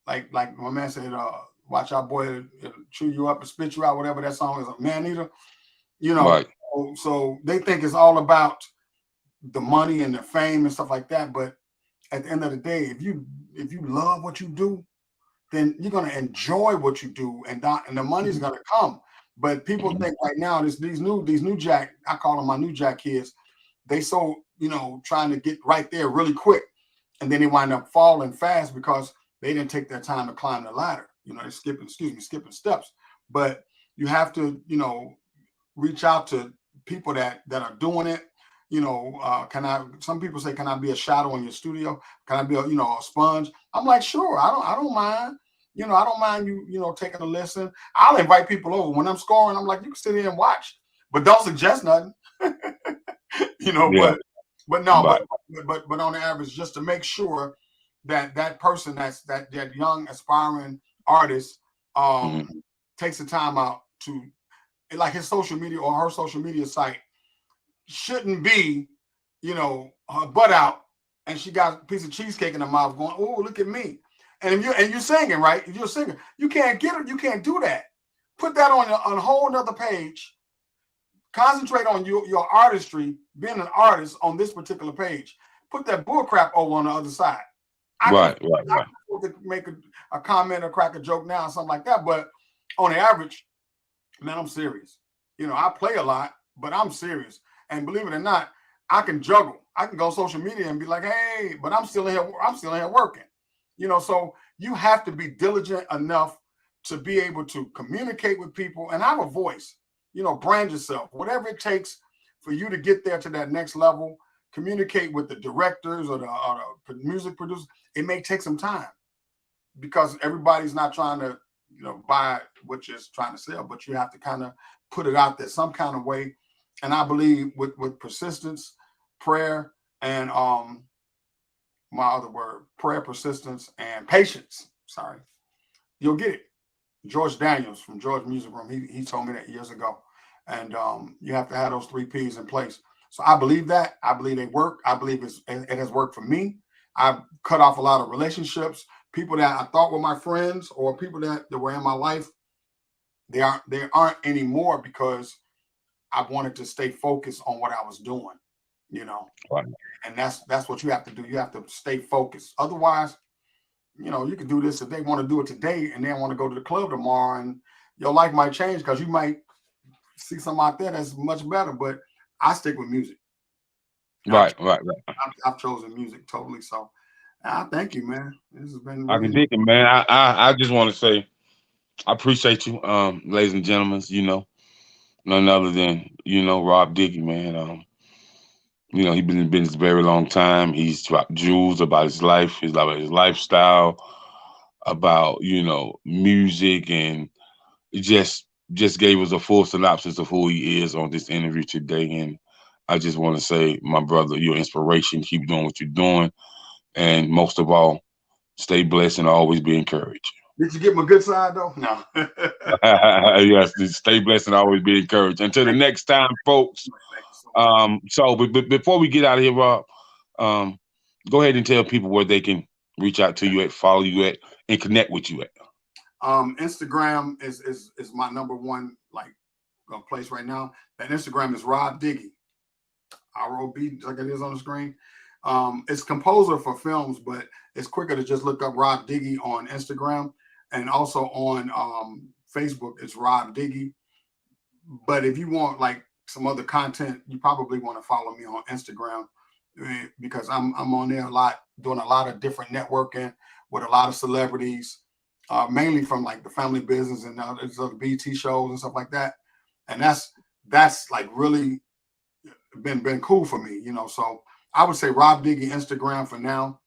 like my man said, watch out, boy, it'll chew you up and spit you out. Whatever that song is, a man eater. You know, Right. so they think it's all about the money and the fame and stuff like that. But at the end of the day, if you love what you do, then you're gonna enjoy what you do, and the money's gonna come. But people Mhm. think right now these new jack, I call them my new jack kids, they so trying to get right there really quick, and then they wind up falling fast because they didn't take their time to climb the ladder. They're skipping steps. But you have to reach out to people that are doing it. Can I? Some people say, "Can I be a shadow in your studio? Can I be a sponge?" I'm like, sure. I don't mind. I don't mind you taking a listen. I'll invite people over when I'm scoring. I'm like, you can sit here and watch, but don't suggest nothing. you know, Yeah. but but no, Right. but on the average, just to make sure that person that young aspiring artist Mhm. takes the time out to, like, his social media or her social media site shouldn't be, her butt out and she got a piece of cheesecake in her mouth going, oh, look at me. And if you're singing, right? If you're a singer, you can't get it, you can't do that. Put that on a whole nother page. Concentrate on your artistry, being an artist on this particular page. Put that bull crap over on the other side. I can Right. Right. Right. make a comment or crack a joke now or something like that, but on the average, man, I'm serious. I play a lot, but I'm serious. And believe it or not, I can juggle. I can go on social media and be like, hey, but I'm still in here. I'm still in here working. So you have to be diligent enough to be able to communicate with people and have a voice. Brand yourself, whatever it takes for you to get there to that next level. Communicate with the directors or the music producers. It may take some time because everybody's not trying to buy what you're trying to sell, but you have to kind of put it out there some kind of way. And I believe with persistence, prayer, and my other word, prayer, persistence, and patience, sorry, you'll get it. George Daniels from George Music Room, he told me that years ago. And you have to have those 3 P's in place. So I believe that. I believe they work. I believe it has worked for me. I've cut off a lot of relationships. People that I thought were my friends or people that were in my life, they aren't anymore because I wanted to stay focused on what I was doing, you know. Right. And that's what you have to do. You have to stay focused. Otherwise, you can do this if they want to do it today and they want to go to the club tomorrow, and your life might change because you might see something out there that's much better. But I stick with music. I've, Right. Right. Right. I've chosen music totally. So I thank you, man. This has been I can really dig it, man. I just want to say I appreciate you, ladies and gentlemen. None other than Rob Diggy, man. He's been in business a very long time. He's dropped jewels about his life, about his lifestyle, about music, and it just gave us a full synopsis of who he is on this interview today. And I just want to say, my brother, you're inspiration. Keep doing what you're doing, and most of all, stay blessed and always be encouraged. Did you get my good side though? No. Yes, stay blessed and always be encouraged. Until the Thank next time, folks. thank you so much. But before we get out of here, Rob, um, go ahead and tell people where they can reach out to you at, follow you at, and connect with you at. Instagram is my number one place right now. That Instagram is Rob Diggy, ROB, like it is on the screen. It's composer for films, but it's quicker to just look up Rob Diggy on Instagram, and also on Facebook. It's Rob Diggy. But if you want like some other content, you probably want to follow me on Instagram, because I'm on there a lot, doing a lot of different networking with a lot of celebrities, mainly from like the family business and other BT shows and stuff like that. And that's like really been cool for me, you know. So I would say Rob Diggy Instagram for now,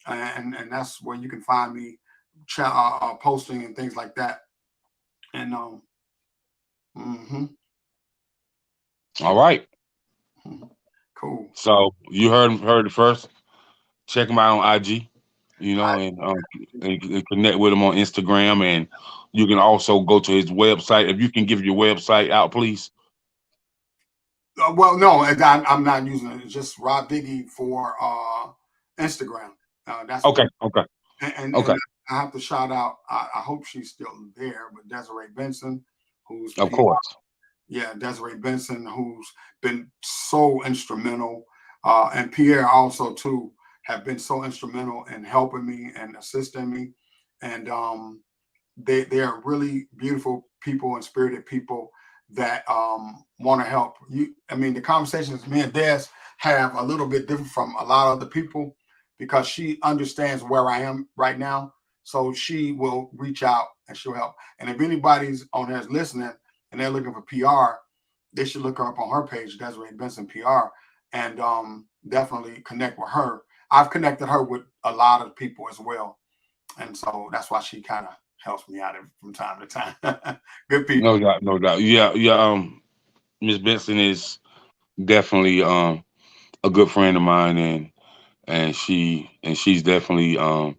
and that's where you can find me posting and things like that. And mhm, All right. mhm. Cool. So you heard it first. Check him out on IG, and connect with him on Instagram, and you can also go to his website. If you can give your website out, please. Well, no, I'm not using it. It's just Rob Diggy for Instagram. That's what. Okay, okay, And okay. I have to shout out. I hope she's still there, but Desiree Benson, who's Of PR. course. Yeah, Desiree Benson, who's been so instrumental, and Pierre also too have been so instrumental in helping me and assisting me, and they are really beautiful people and spirited people that want to help you. I mean, the conversations me and Des have a little bit different from a lot of other people because she understands where I am right now. So she will reach out and she'll help. And if anybody's on there is listening and they're looking for PR, they should look her up on her page, Desiree Benson PR, and definitely connect with her. I've connected her with a lot of people as well, and so that's why she kind of helps me out from time to time. Good No people. doubt, no doubt. Yeah, yeah. Miss Benson is definitely a good friend of mine, and she's definitely a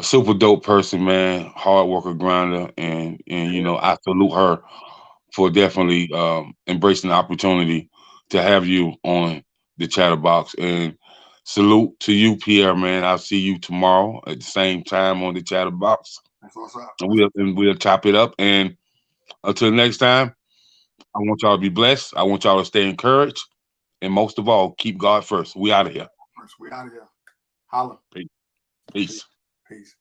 super dope person, man. Hard worker, grinder, and I salute her for definitely embracing the opportunity to have you on the Chatterbox. And salute to you, Pierre, man. I'll see you tomorrow at the same time on the Chatterbox. That's what's up. And we'll chop it up. And until next time, I want y'all to be blessed. I want y'all to stay encouraged. And most of all, keep God first. We out of here. First, we out of here. Holla. Peace. Peace. Peace.